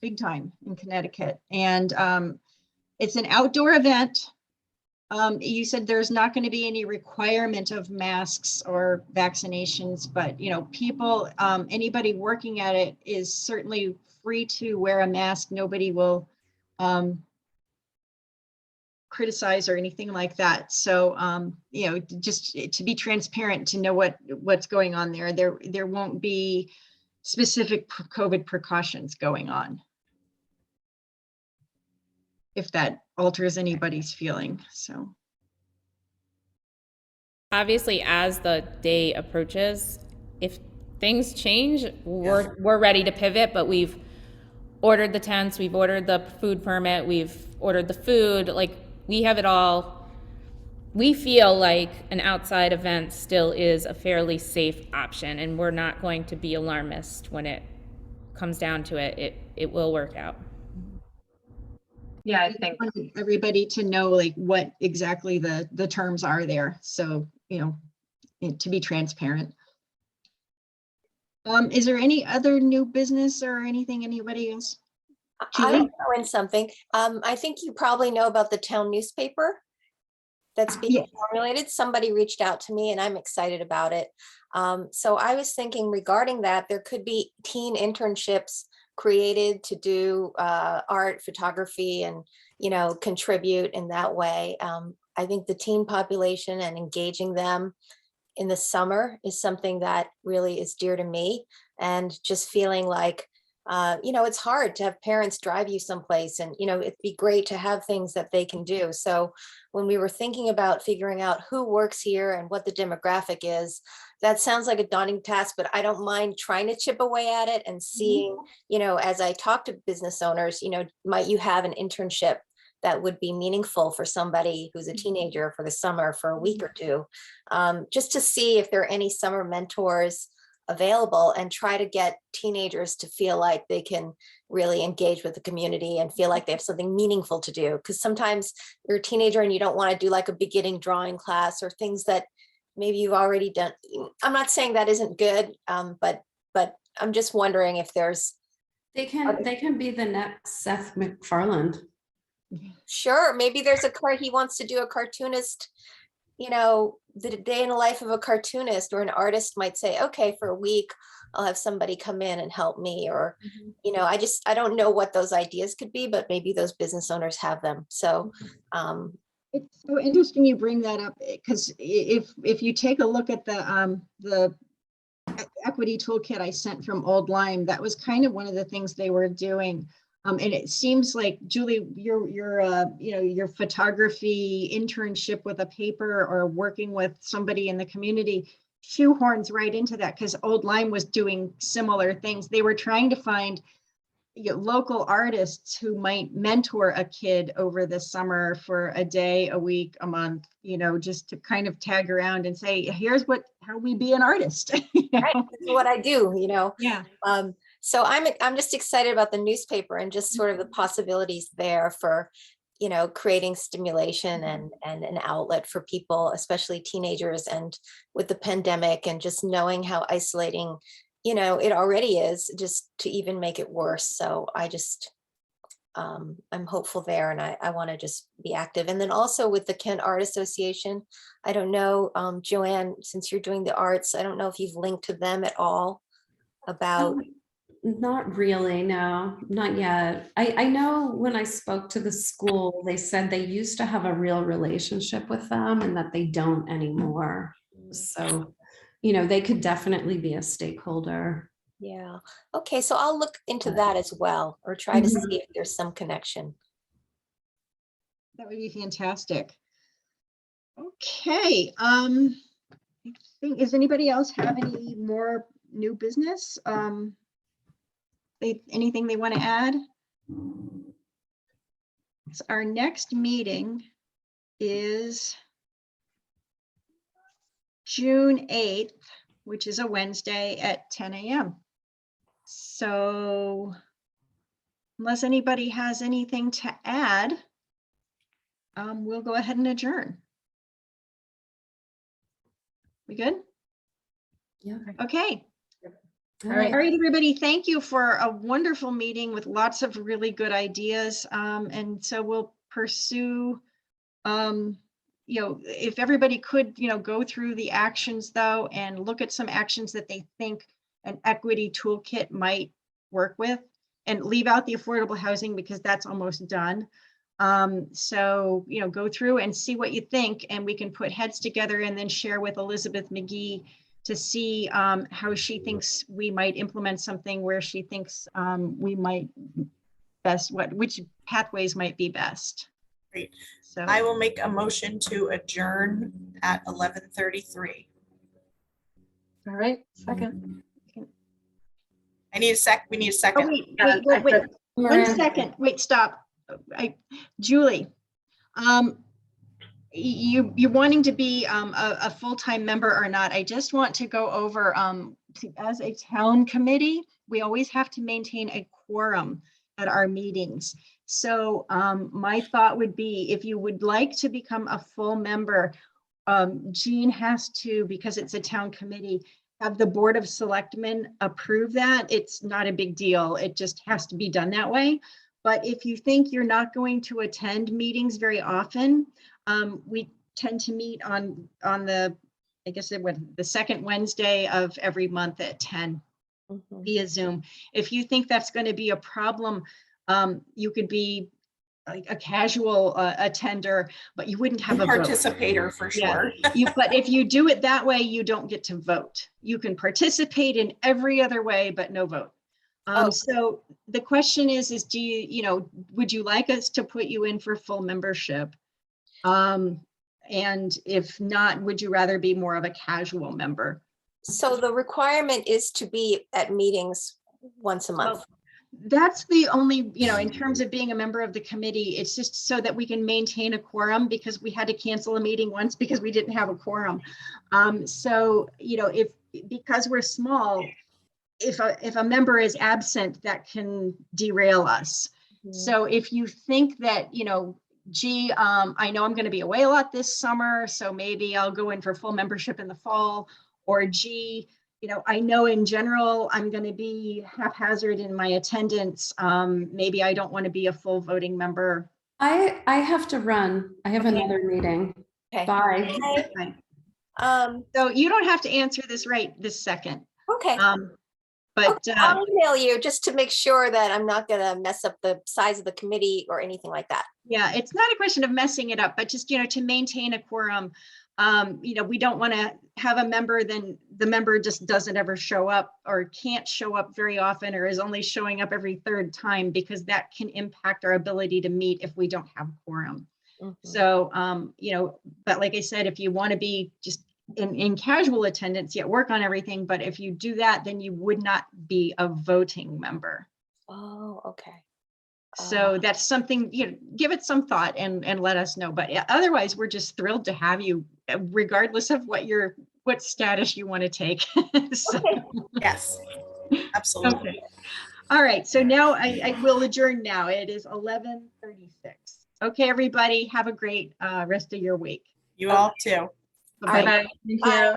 big time in Connecticut, and it's an outdoor event. You said there's not going to be any requirement of masks or vaccinations, but, you know, people, anybody working at it is certainly free to wear a mask. Nobody will criticize or anything like that. So, you know, just to be transparent, to know what's going on there. There won't be specific COVID precautions going on, if that alters anybody's feeling. So. Obviously, as the day approaches, if things change, we're ready to pivot, but we've ordered the tents, we've ordered the food permit, we've ordered the food, like we have it all. We feel like an outside event still is a fairly safe option, and we're not going to be alarmist when it comes down to it. It will work out. Yeah, I think. Want everybody to know like what exactly the terms are there. So, you know, to be transparent. Is there any other new business or anything anybody else? I Julie? will throw in something. I think you probably know about the town newspaper that's being Yeah. formulated. Somebody reached out to me and I'm excited about it. So I was thinking regarding that, there could be teen internships created to do art, photography, and, you know, contribute in that way. I think the teen population and engaging them in the summer is something that really is dear to me, and just feeling like, you know, it's hard to have parents drive you someplace, and, you know, it'd be great to have things that they can do. So when we were thinking about figuring out who works here and what the demographic is, that sounds like a daunting task, but I don't mind trying to chip away at it and seeing, you know, as I talk to business owners, you know, might you have an internship that would be meaningful for somebody who's a teenager for the summer for a week or two, just to see if there are any summer mentors available, and try to get teenagers to feel like they can really engage with the community and feel like they have something meaningful to do. Because sometimes you're a teenager and you don't want to do like a beginning drawing class or things that maybe you've already done. I'm not saying that isn't good, but I'm just wondering if there's. They can be the next Seth MacFarlane. Sure, maybe there's he wants to do a cartoonist, you know, the day in the life of a cartoonist, or an artist might say, okay, for a week, I'll have somebody come in and help me, or, you know, I don't know what those ideas could be, but maybe those business owners have them. So, It's so interesting you bring that up, because if you take a look at the equity toolkit I sent from Old Lyme, that was kind of one of the things they were doing. And it seems like, Julie, your you know, your photography internship with a paper or working with somebody in the community shoehorns right into that, because Old Lyme was doing similar things. They were trying to find, you know, local artists who might mentor a kid over the summer for a day, a week, a month, you know, just to kind of tag around and say, here's how we be an artist. You know? right, this is what I do, you know. Yeah. So I'm just excited about the newspaper and just sort of the possibilities there for, you know, creating stimulation and an outlet for people, especially teenagers, and with the pandemic and just knowing how isolating you know, it already is, just to even make it worse. So I just, I'm hopeful there, and I want to just be active. And then also with the Kent Art Association, I don't know, Joanne, since you're doing the arts, I don't know if you've linked to them at all about, Not really, no, not yet. I know when I spoke to the school, they said they used to have a real relationship with them and that they don't anymore. So, you know, they could definitely be a stakeholder. yeah. Okay, so I'll look into that as well, or try to Mhm. see if there's some connection. That would be fantastic. Okay, I think, does anybody else have any more new business? Anything they want to add? So our next meeting is June 8th, which is a Wednesday at 10 a.m. So unless anybody has anything to add, we'll go ahead and adjourn. We good? Yeah. Okay. All All right, everybody, thank you for a wonderful meeting with lots of really good ideas. And so we'll pursue, if everybody could, go through the actions though, and look at some actions that they think an equity toolkit might work with, and leave out the affordable housing because that's almost done. So, go through and see what you think, and we can put heads together and then share with Elizabeth McGee to see how she thinks we might implement something, where she thinks we might which pathways might be best. Great. So I will make a motion to adjourn at 11:33. All right, second. We need a oh, second. wait, 1 Miranda. second. Wait, stop. Julie, you wanting to be a full-time member or not, I just want to go over, as a town committee, we always have to maintain a quorum at our meetings. So my thought would be, if you would like to become a full member, Jean has to, because it's a town committee, have the Board of Selectmen approve that. It's not a big deal. It just has to be done that way. But if you think you're not going to attend meetings very often, we tend to meet on the, I guess the second Wednesday of every month at 10 Mhm. via Zoom. If you think that's going to be a problem, you could be like a casual attender, but you wouldn't have a vote. Participator for sure. But if you do it that way, you don't get to vote. You can participate in every other way, but no vote. Oh. So the question is do you, would you like us to put you in for full membership? And if not, would you rather be more of a casual member? So the requirement is to be at meetings once a month. Well, that's the only, in terms of being a member of the committee, it's just so that we can maintain a quorum, because we had to cancel a meeting once because we didn't have a quorum. So, because we're small, if a member is absent, that can derail us. Mhm. So if you think that, gee, I know I'm going to be away a lot this summer, so maybe I'll go in for full membership in the fall, or gee, I know in general I'm going to be haphazard in my attendance. Maybe I don't want to be a full voting member. I have to run. I have Okay. another meeting. Okay. Bye. Okay. So you don't have to answer this right this second. Okay. But Okay, I'll email you just to make sure that I'm not going to mess up the size of the committee or anything like that. yeah, it's not a question of messing it up, but just, to maintain a quorum. We don't want to have a member, then the member just doesn't ever show up, or can't show up very often, or is only showing up every third time, because that can impact our ability to meet if we don't have quorum. Mhm. So, but like I said, if you want to be just in casual attendance, yet work on everything, but if you do that, then you would not be a voting member. Oh, okay. So that's something, give it some thought and let us know. But otherwise, we're just thrilled to have you, regardless of what status you want to take. So, Okay. Yes, absolutely. okay. All right. So now I will adjourn now. It is 11:36. Okay, everybody, have a great rest of your week. You all too. Bye-bye. Thank Bye. you.